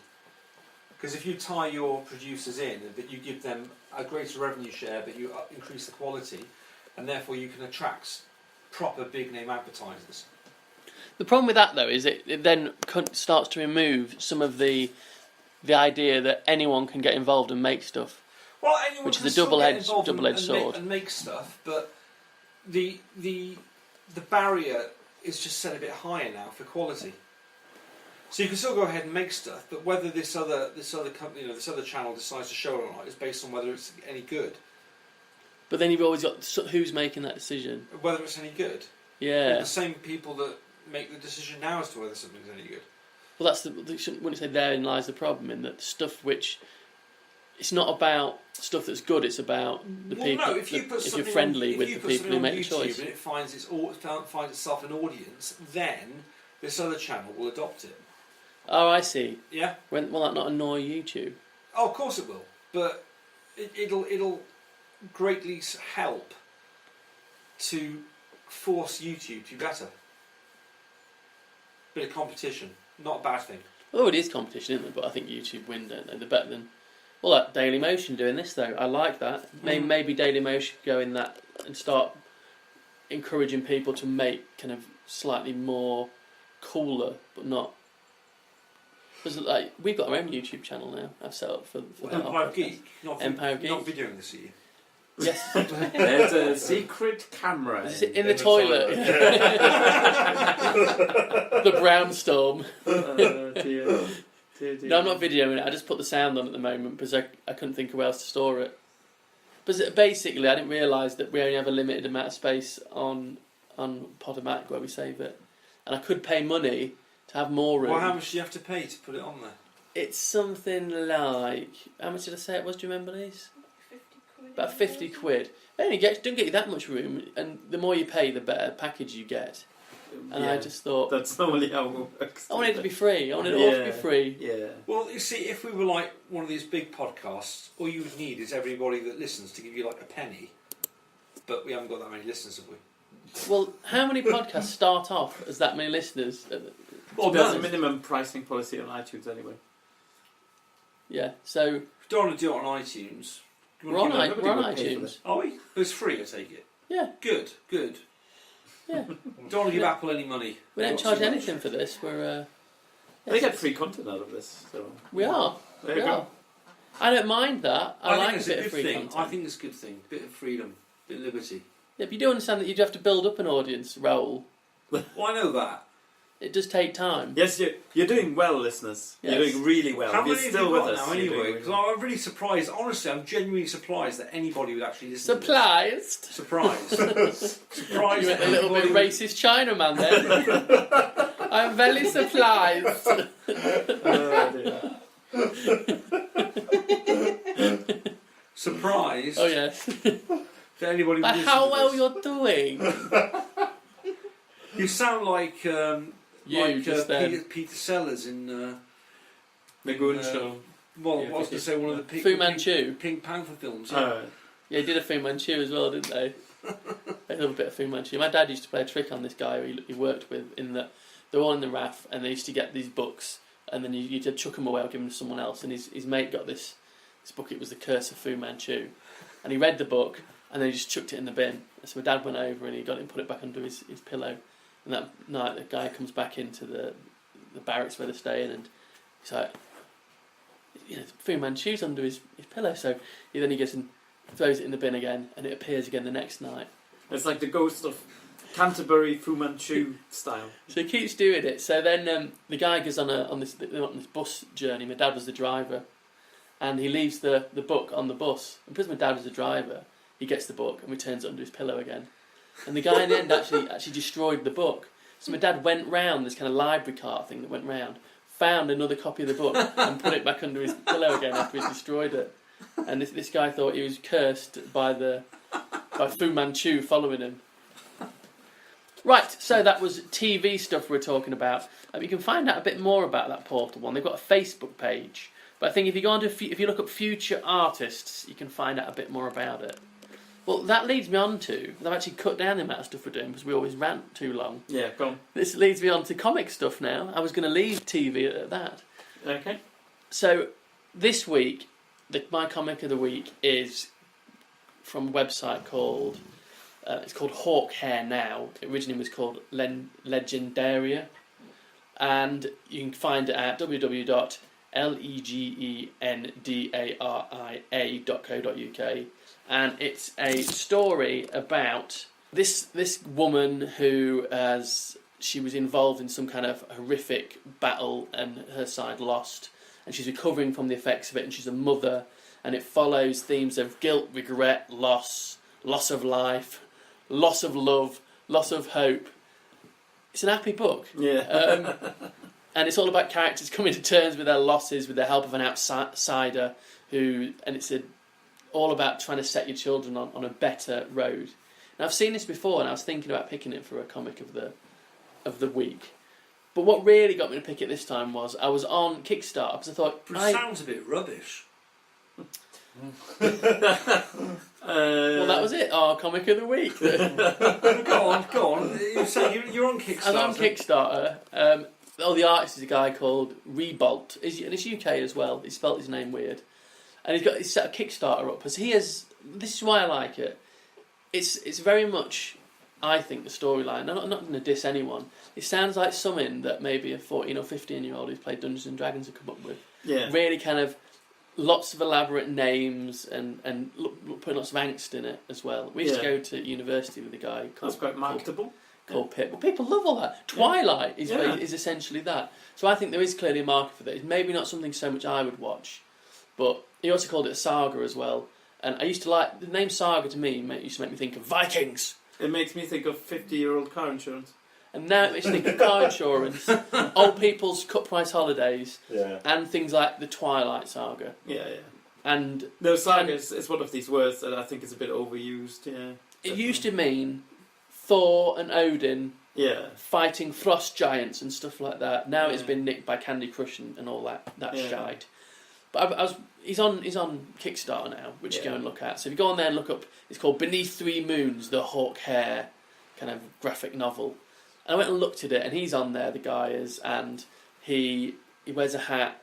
Because if you tie your producers in, but you give them a greater revenue share, but you increase the quality, and therefore you can attract proper big name advertisers. The problem with that, though, is it then starts to remove some of the idea that anyone can get involved and make stuff. Well, anyone which can is a still get double-edged involved sword. and make stuff, but the barrier is just set a bit higher now for quality. So you can still go ahead and make stuff, but whether this other company, this other channel decides to show it or not is based on whether it's any good. But then you've always got who's making that decision. Whether it's any good. Yeah. The same people that make the decision now as to whether something's any good. Well, wouldn't you say therein lies the problem, in that stuff which it's not about stuff that's good. It's about the people. No, if you're friendly with the people who make the choice, and it finds itself an audience, then this other channel will adopt it. Oh, I see. Yeah. Will that not annoy YouTube? Oh, of course it will, but it'll greatly help to force YouTube to be better. Bit of competition, not a bad thing. Oh, it is competition, isn't it? But I think YouTube win, don't they? They're better than. Well, that Dailymotion doing this though, I like that. Maybe Dailymotion go in that and start encouraging people to make kind of slightly more cooler, but not. Because like we've got our own YouTube channel now. I've set up for that. Empire of Geek. Empire of Geek. Not videoing this, are you? Yes. There's a secret camera Is it in the toilet? The brownstorm. Oh, dear. No, I'm not videoing it. I just put the sound on at the moment because I couldn't think of where else to store it. But basically, I didn't realise that we only have a limited amount of space on Podomatic where we save it, and I could pay money to have more room. Well, how much do you have to pay to put it on there? It's something like, how much did I say it was? Do you remember these? 50 quid. About 50 quid. It only don't get you that much room, and the more you pay, the better package you get. And Yeah, I just thought, that's normally how it works. I wanted it to be free. I wanted it all to be free. Yeah. Well, you see, if we were like one of these big podcasts, all you would need is everybody that listens to give you like a penny. But we haven't got that many listeners, have we? Well, how many podcasts start off as that many listeners? Well, There's a none. minimum pricing policy on iTunes anyway. Yeah, so If you don't want to do it on iTunes. You we're want on, to give we're on would pay for iTunes. this. Are we? But it's free, I take it. Yeah, Good. yeah. Don't want to give Apple any money. We don't Not charge too much. anything for this. We're They get free content out of this. So we are. there We you are. go. I don't mind that. I like think a it's bit a of good free thing. content. I think it's a good thing. Bit of freedom, bit of liberty. Yeah, but you do understand that you do have to build up an audience, Raoul. Well, I know that. It does take time. Yes, you're doing well, listeners. Yes. You're doing really well. How You're many still have you with got us. now, You're doing anyway? really Because well. I'm really surprised. Honestly, I'm genuinely surprised that anybody would actually listen. Surprised. Surprised. Surprised. You went that a little bit anybody would- racist Chinaman then. I'm very surprised. Surprised. Oh yes. That anybody would But listen how to well this. you're doing. You sound like just then. Peter Sellers in. The Goon Uh, Show. Well, Yeah, I was going to say one of the Fu Manchu. Pink Panther films. Uh, Yeah, he did a Fu Manchu as well, didn't they? They love a bit of Fu Manchu. My dad used to play a trick on this guy who he worked with, in that they were all in the RAF and they used to get these books and then you'd chuck them away or give them to someone else, and his mate got this book. It was The Curse of Fu Manchu, and he read the book and then he just chucked it in the bin. And so my dad went over and he got it and put it back under his pillow, and that night the guy comes back into the barracks where they're staying and he's like, Fu Manchu's under his pillow. So he goes and throws it in the bin again, and it appears again the next night. it's like the ghost of Canterbury Fu Manchu style. So he keeps doing it. So then the guy goes on this bus journey. My dad was the driver, and he leaves the book on the bus. And because my dad was the driver, he gets the book and returns it under his pillow again. And the guy in the end actually destroyed the book. So my dad went round this kind of library cart thing that went round, found another copy of the book and put it back under his pillow again after he destroyed it. And this guy thought he was cursed by Fu Manchu following him. Right, so that was TV stuff we're talking about. You can find out a bit more about that Portal one. They've got a Facebook page, but I think if you go on if you look up future artists, you can find out a bit more about it. Well, that leads me on to, I've actually cut down the amount of stuff we're doing because we always rant too long. Yeah, go on. This leads me on to comic stuff now. I was going to leave TV at that. Okay. So this week, my comic of the week is from a website called it's called Hawk Hair Now. It originally was called Legendaria, and you can find it at www.legendaria.co.uk, and it's a story about this woman who she was involved in some kind of horrific battle and her side lost, and she's recovering from the effects of it, and she's a mother, and it follows themes of guilt, regret, loss of life, loss of love, loss of hope. It's an happy book. Yeah. And it's all about characters coming to terms with their losses with the help of an outsider and it's all about trying to set your children on a better road. Now, I've seen this before, and I was thinking about picking it for a comic of the week. But what really got me to pick it this time was I was on Kickstarter because I thought... But it sounds a bit rubbish. Well, that was it. Our comic of the week. Go on. You say you're on Kickstarter. I was on Kickstarter. The artist is a guy called Rebolt, and it's UK as well. He spelt his name weird, and he's set a Kickstarter up because this is why I like it. It's very much, I think, the storyline. I'm not going to diss anyone. It sounds like something that maybe a 14 or 15-year-old who's played Dungeons and Dragons would come up with. Yeah. Really kind of lots of elaborate names and putting lots of angst in it as well. We used to go to university with a guy That's quite marketable. called Pip. Well, people love all that. Twilight is essentially that. So I think there is clearly a market for that. It's maybe not something so much I would watch, but he also called it a saga as well. And I used to like... The name saga to me used to make me think of Vikings. It makes me think of 50-year-old car insurance. And now it makes me think of car insurance, old people's cut-price holidays, and things like the Twilight saga. Yeah. And No, saga is one of these words that I think is a bit overused, yeah. it used to mean Thor and Odin fighting frost giants and stuff like that. Now it's been nicked by Candy Crush and all that shite. But he's on Kickstarter now, which you go and look at. So if you go on there and look up, it's called Beneath Three Moons, the Hawk Hair kind of graphic novel. And I went and looked at it, and he's on there, the guy is, and he wears a hat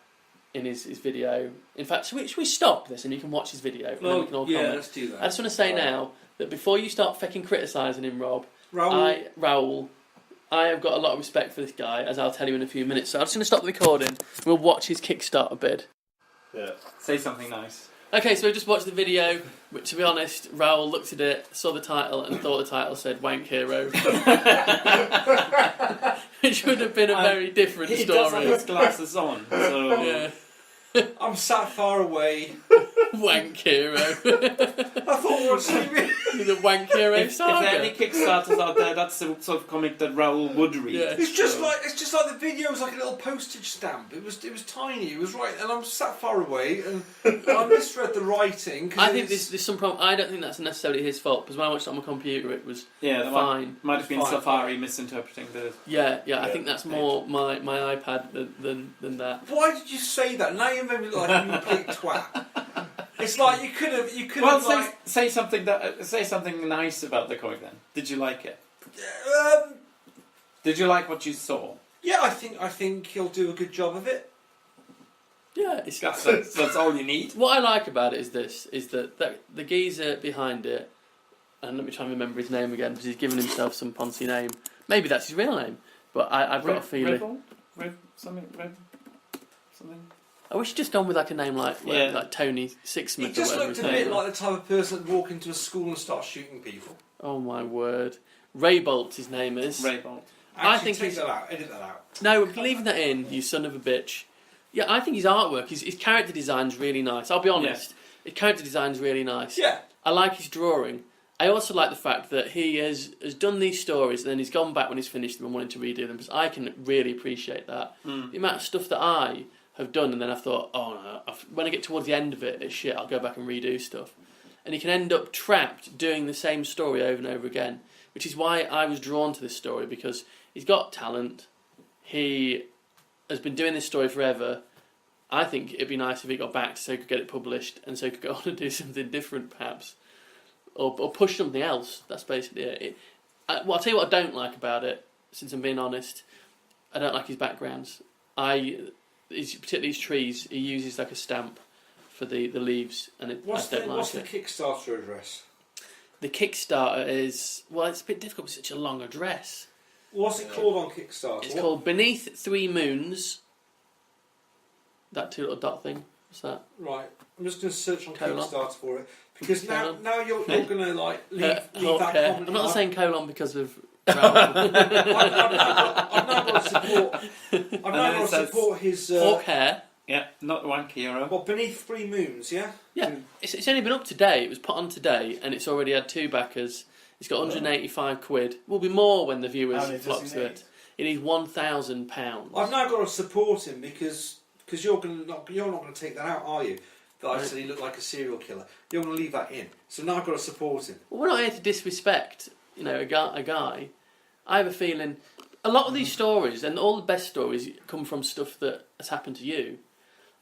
in his video. In fact, should we stop this and you can watch his video? And then we can all comment? Let's do that. I just want to say now that before you start fucking criticising him, Rob, Raoul. I have got a lot of respect for this guy, as I'll tell you in a few minutes. So I'm just going to stop the recording. We'll watch his Kickstarter bid. Yeah. Say something nice. Okay, so we've just watched the video, which, to be honest, Raoul looked at it, saw the title, and thought the title said Wank Hero. Which would have been a very different He story. does have his glasses on, so... Yeah. I'm sat far away. Wank Hero. I thought we were sleeping. The Wank Hero If there are saga. any Kickstarters out there, that's the sort of comic that Raoul would read. Yeah. It's just like the video was like a little postage stamp. It was tiny. It was right, and I'm sat far away, and I misread the writing. I think there's some problem. I don't think that's necessarily his fault, because when I watched it on my computer, it was That fine. might have been Fine. Safari misinterpreting the... Yeah. I think that's more my iPad than that. Why did you say that? Now you made me look like a complete twat. It's like you could have. Well, like, say something nice about the comic then. Did you like it? Did you like what you saw? Yeah, I think he'll do a good job of it. Yeah, That's all you need. what I like about it is that the geezer behind it, and let me try and remember his name again, because he's given himself some poncy name. Maybe that's his real name, but I've got a feeling. Something. I wish he'd just gone with like a name like Tony Sixsmith. He just or whatever looked a his bit name like the type of person that'd walk into a school and start shooting people. Oh my word. Raybolt, his name is. Raybolt. I think take he's... that out. Edit that out. No, we're leaving that in, you son of a bitch. Yeah, I think his artwork, his character design's really nice. I'll be honest. His character design's really nice. Yeah. I like his drawing. I also like the fact that he has done these stories and then he's gone back when he's finished them and wanted to redo them, because I can really appreciate that. The amount of stuff that I have done and then I've thought, oh no, when I get towards the end of it, it's shit, I'll go back and redo stuff. And you can end up trapped doing the same story over and over again, which is why I was drawn to this story, because he's got talent, he has been doing this story forever. I think it'd be nice if he got back so he could get it published and so he could go on and do something different perhaps. Or push something else. That's basically it. I'll tell you what I don't like about it, since I'm being honest. I don't like his backgrounds. Particularly his trees, he uses like a stamp for the leaves, and I don't like it. What's the Kickstarter address? The Kickstarter is... Well, it's a bit difficult with such a long address. What's it called on Kickstarter? It's called Beneath Three Moons. That two little dot thing. What's that? Right. I'm just going to search on Colon. Kickstarter for it. Because Colon. now you're going to like leave that comment. I'm not saying colon because of... I've now got to support. I've now got to support his. Hawk hair. Yeah, not the Wank Hero. What, Beneath Three Moons? Yeah. Yeah, it's only been up today. It was put on today, and it's already had 2 backers. It's got 185 quid. Will be more when the viewers How many flock does to he it. It needs £1,000. I've now got to support him because you're not going to take that out, are you? That I said he looked like a serial killer. You're going to leave that in. So now I've got to support him. Well, we're not here to disrespect, a guy. I have a feeling a lot of these stories, and all the best stories, come from stuff that has happened to you.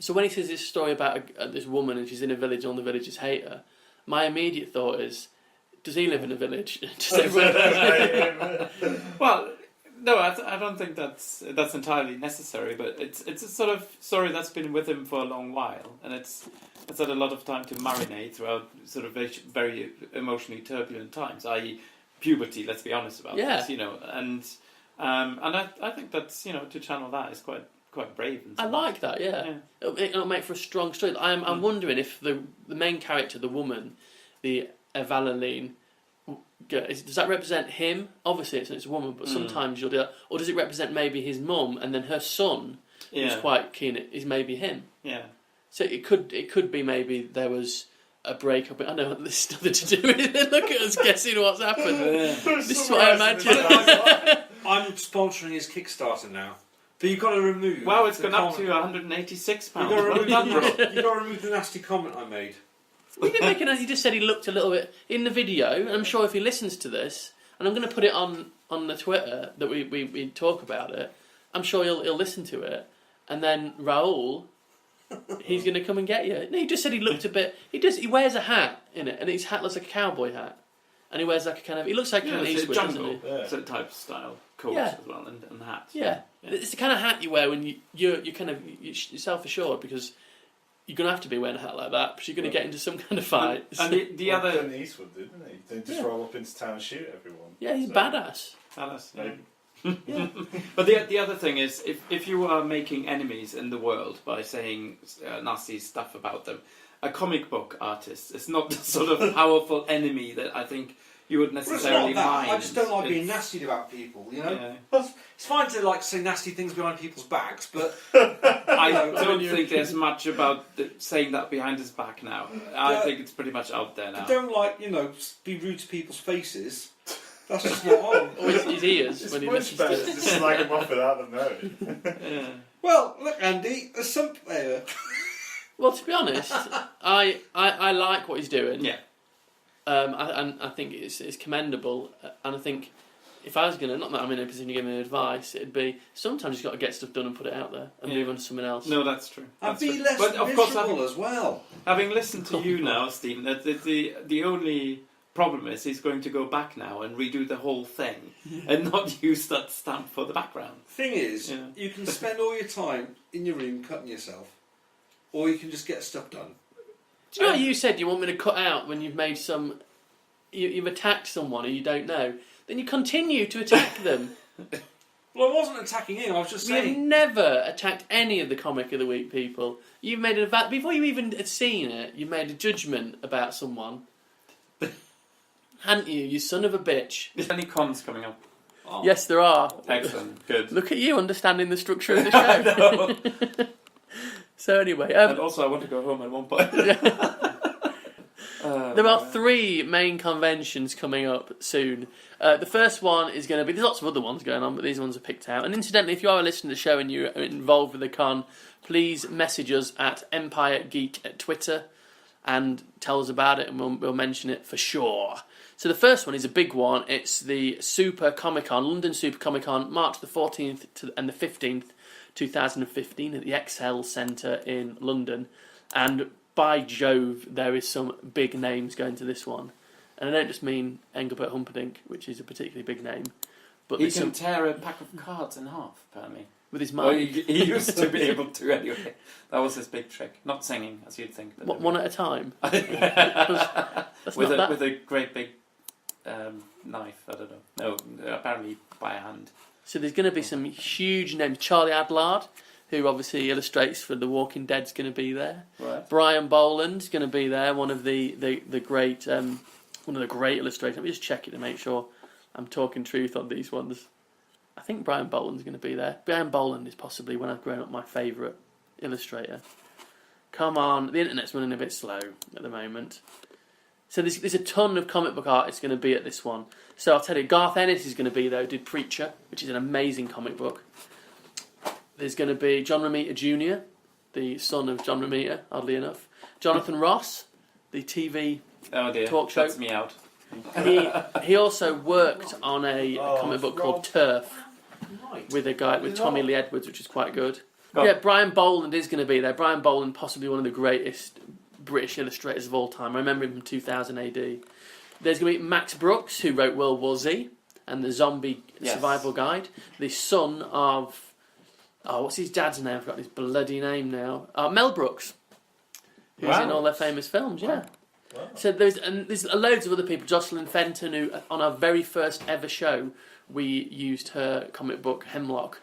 So when he says this story about this woman and she's in a village and all the villagers hate her, my immediate thought is, does he live in a village? Does everyone... Well, no, I don't think that's entirely necessary, but it's a sort of story that's been with him for a long while, and it's had a lot of time to marinate throughout sort of very emotionally turbulent times, i.e. puberty. Let's be honest about this, and I think that's to channel that is quite brave. And I like that, yeah. It'll make for a strong story. I'm wondering if the main character, the woman, the Evalaline, does that represent him? Obviously, it's a woman, but sometimes you'll do that. Or does it represent maybe his mum, and then her son, who's quite keen, is maybe him? Yeah. So it could be maybe there was a breakup. I know this has nothing to do with it. Look at us guessing what's happened. This is what I imagine. I'm sponsoring his Kickstarter now. But you've got to remove... Wow, it's gone up to £186. You've got to remove the nasty comment I made. He didn't make it. He just said he looked a little bit in the video, and I'm sure if he listens to this, and I'm going to put it on the Twitter that we talk about it, I'm sure he'll listen to it, and then Raoul, he's going to come and get you. No, he just said he looked a bit. He wears a hat in it, and his hat looks like a cowboy hat, and he wears like a kind of. He looks like Clint it's a Eastwood, doesn't jungle he? Yeah. sort of type of style coat Yeah. as well, and hat. Yeah. It's the kind of hat you wear when you're kind of you're self-assured because you're going to have to be wearing a hat like that because you're going to get into some kind of fight. And the Well, other Clint Eastwood, didn't he? They just roll up into town and shoot everyone. yeah, he's So, badass. Alice, yeah. Yeah. But the other thing is, if you are making enemies in the world by saying nasty stuff about them, a comic book artist is not the sort of powerful enemy that I think you would Well, it's necessarily not that. mind. I just don't like being It's- nasty about people, you know? Yeah. It's fine to like say nasty things behind people's backs, but I know, don't you- think there's much about saying that behind his back now. I think it's pretty much out there now. don't like, be rude to people's faces. That's just not on. Or his ears It's when he much listens better to to it. just slag him off without them knowing. Yeah. Well, look, Andy, there's some. Well, to be honest, I like what he's doing. Yeah. I think it's commendable, and I think if I was gonna, not that I'm in a position to give him advice, it'd be sometimes you've got to get stuff done and put it out there and move on to something else. No, that's true. And That's be true. less But of course, miserable as well. having listened to you now, Stephen, the only problem is he's going to go back now and redo the whole thing and not use that stamp for the background. Thing is, Yeah. you can spend all your time in your room cutting yourself, or you can just get stuff done. Do you know what you said you want me to cut out when you've made some... You've attacked someone who you don't know. Then you continue to attack them. Well, I wasn't attacking him. I was just We have saying. never attacked any of the Comic of the Week people. You've made a... Before you even had seen it, you made a judgment about someone. Hadn't you, you son of a bitch? Is there any cons coming up? Oh. Yes, there are. Excellent, good. Look at you understanding the structure of the show. So anyway... And also, I want to go home at one point. There are 3 main conventions coming up soon. The first one is going to be... There's lots of other ones going on, but these ones are picked out. And incidentally, if you are listening to the show and you're involved with the con, please message us at Empire Geek at Twitter and tell us about it, and we'll mention it for sure. So the first one is a big one. It's the Super Comic Con, London Super Comic Con, March the 14th and the 15th, 2015, at the Excel Centre in London. And by Jove, there is some big names going to this one. And I don't just mean Engelbert Humperdinck, which is a particularly big name, but He there's can some tear a pack of cards in half, apparently. with his Well, mind. he used to be able to anyway. That was his big trick. Not singing, as you'd think. But One at a time. That's with not that. a great big knife. I don't know. No, apparently by hand. So there's going to be some huge names. Charlie Adlard, who obviously illustrates for The Walking Dead, is going to be there. Right. Brian Boland's going to be there, one of the great illustrators. Let me just check it to make sure I'm talking truth on these ones. I think Brian Boland's going to be there. Brian Boland is possibly, when I've grown up, my favourite illustrator. Come on, the internet's running a bit slow at the moment. So there's a ton of comic book artists going to be at this one. So I'll tell you, Garth Ennis is going to be there, who did Preacher, which is an amazing comic book. There's going to be John Romita Jr., the son of John Romita, oddly enough. Jonathan Ross, the TV Oh dear, talk show. That's me out. He also worked on a comic book called Turf with a guy with Tommy Lee Edwards, which is quite good. Go. Yeah, Brian Boland is going to be there. Brian Boland, possibly one of the greatest British illustrators of all time. I remember him from 2000 AD. There's going to be Max Brooks, who wrote World War Z and the Zombie Yes. Survival Guide. The son of... Oh, what's his dad's name? I've got his bloody name now. Mel Brooks, who's Wow. in all their famous films, yeah. Wow. So there's loads of other people. Jocelyn Fenton, who on our very first ever show, we used her comic book Hemlock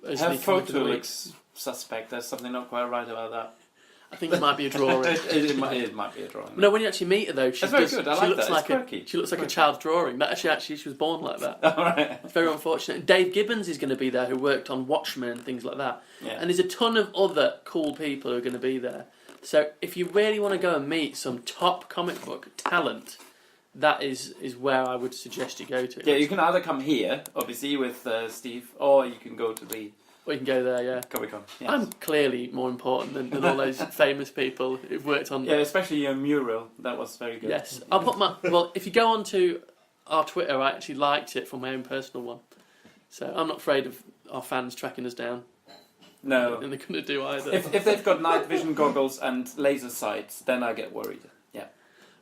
as Her the comic of the photo week. looks suspect. There's something not quite right about that. I think it might be a drawing. it might be a drawing. No, when you actually meet her though, she That's very does, good. I she like looks that. like It's a quirky. she looks like a Quirky. child's drawing. That actually she was born like that. All right. It's very unfortunate. Dave Gibbons is going to be there, who worked on Watchmen and things like that. Yeah. And there's a ton of other cool people who are going to be there. So if you really want to go and meet some top comic book talent, that is where I would suggest you go to. Yeah, you can either come here, obviously, with Steve, or you can go to the Or you can go there, yeah. Comic Con. Yes. I'm clearly more important than all those famous people who've worked on... Yeah, especially your mural. That was very good. Yes. I'll put my... Well, if you go onto our Twitter, I actually liked it for my own personal one. So I'm not afraid of our fans tracking us down. No. And they're going to do either. If they've got night vision goggles and laser sights, then I get worried. Yeah.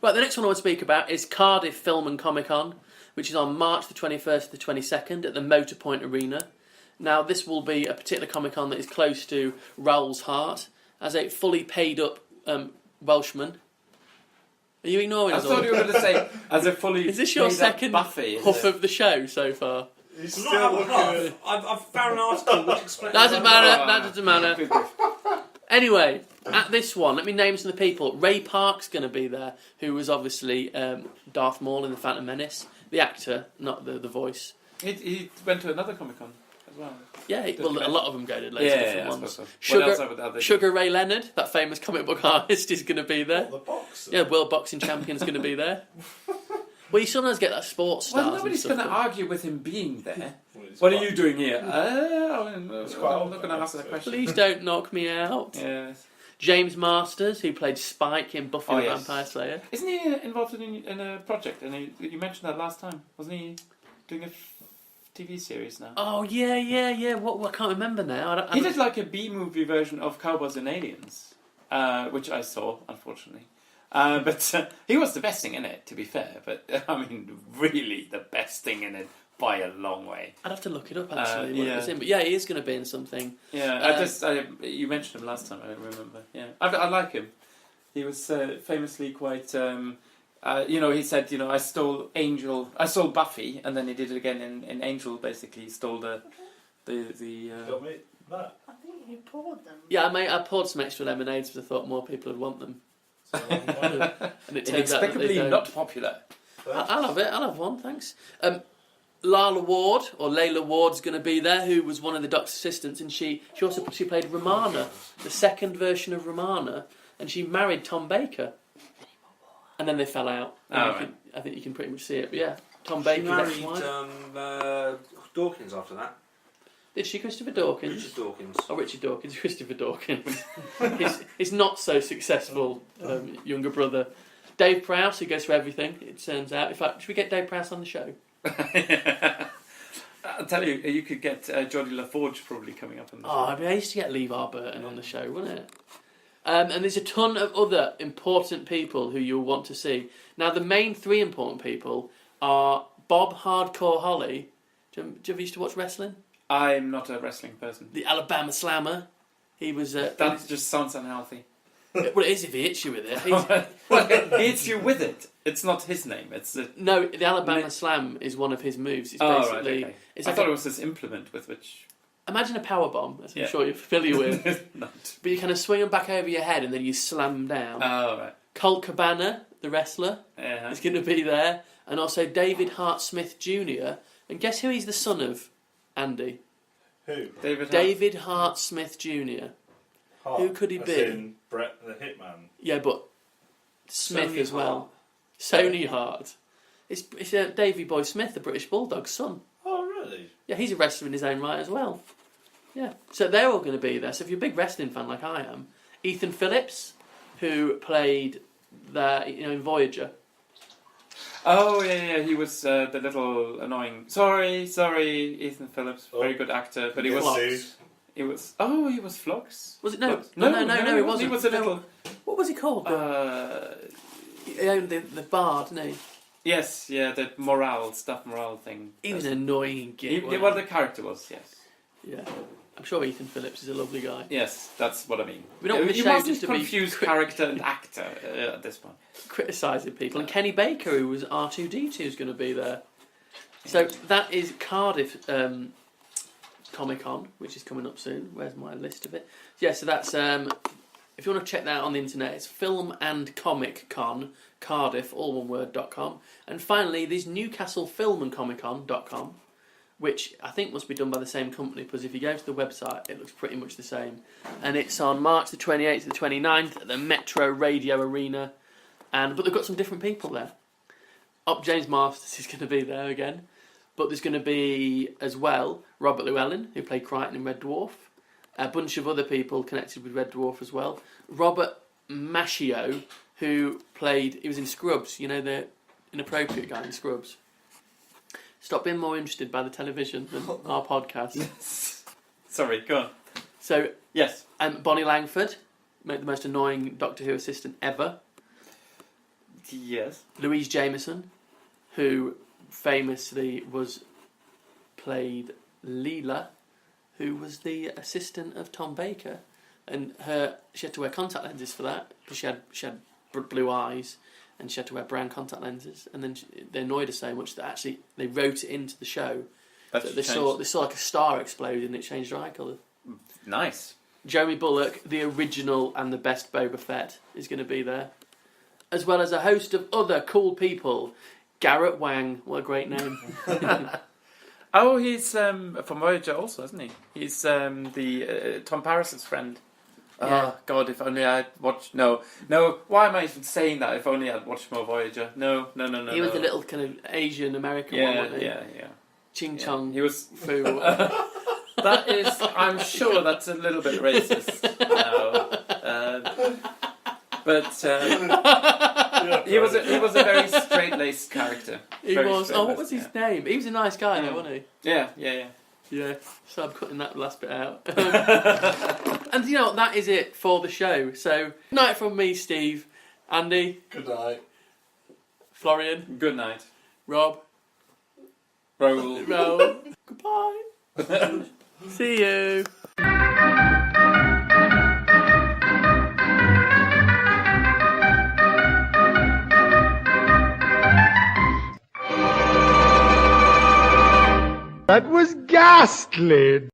Right, the next one I want to speak about is Cardiff Film and Comic Con, which is on March the 21st to the 22nd at the Motorpoint Arena. Now, this will be a particular Comic Con that is close to Raoul's heart, as a fully paid up Welshman. Are you ignoring I us thought all? you were going to say, as a fully Is this your paid up second Buffy? huff of the show so far? He's I'm still not looking having at... half. I've found an article which explains... That doesn't matter, that doesn't matter. Good grief. Anyway, at this one, let me name some of the people. Ray Park's going to be there, who was obviously Darth Maul in The Phantom Menace. The actor, not the voice. He went to another Comic Con as well. Yeah, well, a lot of them go to loads of Yeah, different I ones. suppose so. What else Sugar, are they Sugar Ray Leonard, that famous comic book artist, is going to be there. The box. Yeah, World Boxing Champion's going to be there. Well, you sometimes get that sports stars. Well, nobody's and going to stuff. argue with him being there. It's What are quite- you doing here? I'm quite not going to ask that question. Please don't knock me out. Yes. James Masters, who played Spike in Buffy Oh, the yes. Vampire Slayer. Isn't he involved in a project? And you mentioned that last time. Wasn't he doing a TV series now? Oh, yeah. What? I can't remember now. He did like a B-movie version of Cowboys and Aliens, which I saw, unfortunately. But he was the best thing in it, to be fair. But, I mean, really the best thing in it by a long way. I'd have to look it up, actually. What it was yeah. in. But yeah, he is going to be in something. Yeah, you mentioned him last time, I remember. Yeah, I like him. He was famously quite... he said, I stole Buffy, and then he did it again in Angel. Basically, he stole the. Got me that. I think you poured them. Yeah, I poured some extra lemonades because I thought more people would want them. So, And it turns out that they Inexplicably don't. not popular. I'll have it. I'll have one, thanks. Lala Ward, or Layla Ward's going to be there, who was one of the Doc's assistants, and she played Romana, the second version of Romana, and she married Tom Baker. And then they fell out. And I think you can pretty much see it. But yeah, Tom She Baker's married ex-wife. Dawkins after that. Did she? Christopher Dawkins? Richard Dawkins. Oh, Richard Dawkins, Christopher Dawkins. his not so successful younger brother. Dave Prowse, who goes for everything, it turns out. In fact, should we get Dave Prowse on the show? I'll tell you, you could get Jodie LaForge probably coming up on the show. Oh, I used to get LeVar Burton on the show, wouldn't it? And there's a ton of other important people who you'll want to see. Now, the main three important people are Bob Hardcore Holly. Do you ever used to watch wrestling? I'm not a wrestling person. The Alabama Slammer. He was... That just sounds unhealthy. well, it is if he hits you with it. Well, he hits you with it. It's not his name. It's the... No, the Alabama Slam is one of his moves. It's basically... right, okay. It's I like thought it was this implement with which... Imagine a power bomb, as I'm Yeah. sure you're familiar with. Not. But you kind of swing them back over your head and then you slam them down. Oh, right. Colt Cabana, the wrestler, Yeah. is going to be there. And also David Hart Smith Jr. And guess who he's the son of, Andy? who? David Hart Smith Jr. Hart, Who could he as be? in Brett the Hitman. Yeah, but Smith Sony as well. Hart. Sony Hart. It's Davy Boy Smith, the British Bulldog's son. Oh, really? Yeah, he's a wrestler in his own right as well. Yeah, so they're all going to be there. So if you're a big wrestling fan like I am, Ethan Phillips, who played in Voyager. Oh, yeah, he was the little annoying... Sorry, Ethan Phillips. Very good actor. But he was... Flox. He was Flox? Was it? No, Flox? no, he wasn't. He was a No. little... What was he called? He owned the bar, didn't he? Yes, yeah, the morale thing. He was an annoying gig. Well, the character was, yes. Yeah. I'm sure Ethan Phillips is a lovely guy. Yes, that's what I mean. We're not on the you show mustn't just to be confuse character and actor at this point. Criticising people. And Kenny Baker, who was R2-D2, is going to be there. So that is Cardiff Comic Con, which is coming up soon. Where's my list of it? Yeah, so that's... if you want to check that out on the internet, it's Film and Comic Con, Cardiff, all one word.com. And finally, there's NewcastleFilmandComicCon.com, which I think must be done by the same company, because if you go to the website, it looks pretty much the same. And it's on March the 28th to the 29th at the Metro Radio Arena. But they've got some different people there. James Masters is going to be there again. But there's going to be, as well, Robert Llewellyn, who played Crichton in Red Dwarf. A bunch of other people connected with Red Dwarf as well. Robert Macchio, who he was in Scrubs, the inappropriate guy in Scrubs. Stop being more interested by the television than our podcast. Yes. Sorry, go on. So, Yes. Bonnie Langford, the most annoying Doctor Who assistant ever. Yes. Louise Jameson, who famously played Leela, who was the assistant of Tom Baker, and she had to wear contact lenses for that because she had blue eyes, and she had to wear brown contact lenses. And then they annoyed her so much that actually they wrote it into the show. That they saw like a star explode and it changed her eye colour. Nice. Jeremy Bulloch, the original and the best Boba Fett, is going to be there, as well as a host of other cool people. Garrett Wang, what a great name. Oh, he's from Voyager also, isn't he? He's the Tom Paris's friend. Yeah. Oh, God, if only I'd watched... No, why am I even saying that? If only I'd watched more Voyager. No. He was the little kind of Asian American one, wasn't he? Yeah. Ching Chong. He was... Fu. That is... I'm sure that's a little bit racist. But he was a very straight-laced character. He was. Oh, what was his name? He was a nice guy, though, wasn't he? Yeah. So I'm cutting that last bit out. And you know what? That is it for the show. So, night from me, Steve, Andy. Good night. Florian. Good night. Rob. Roll. Goodbye. See you. That was ghastly.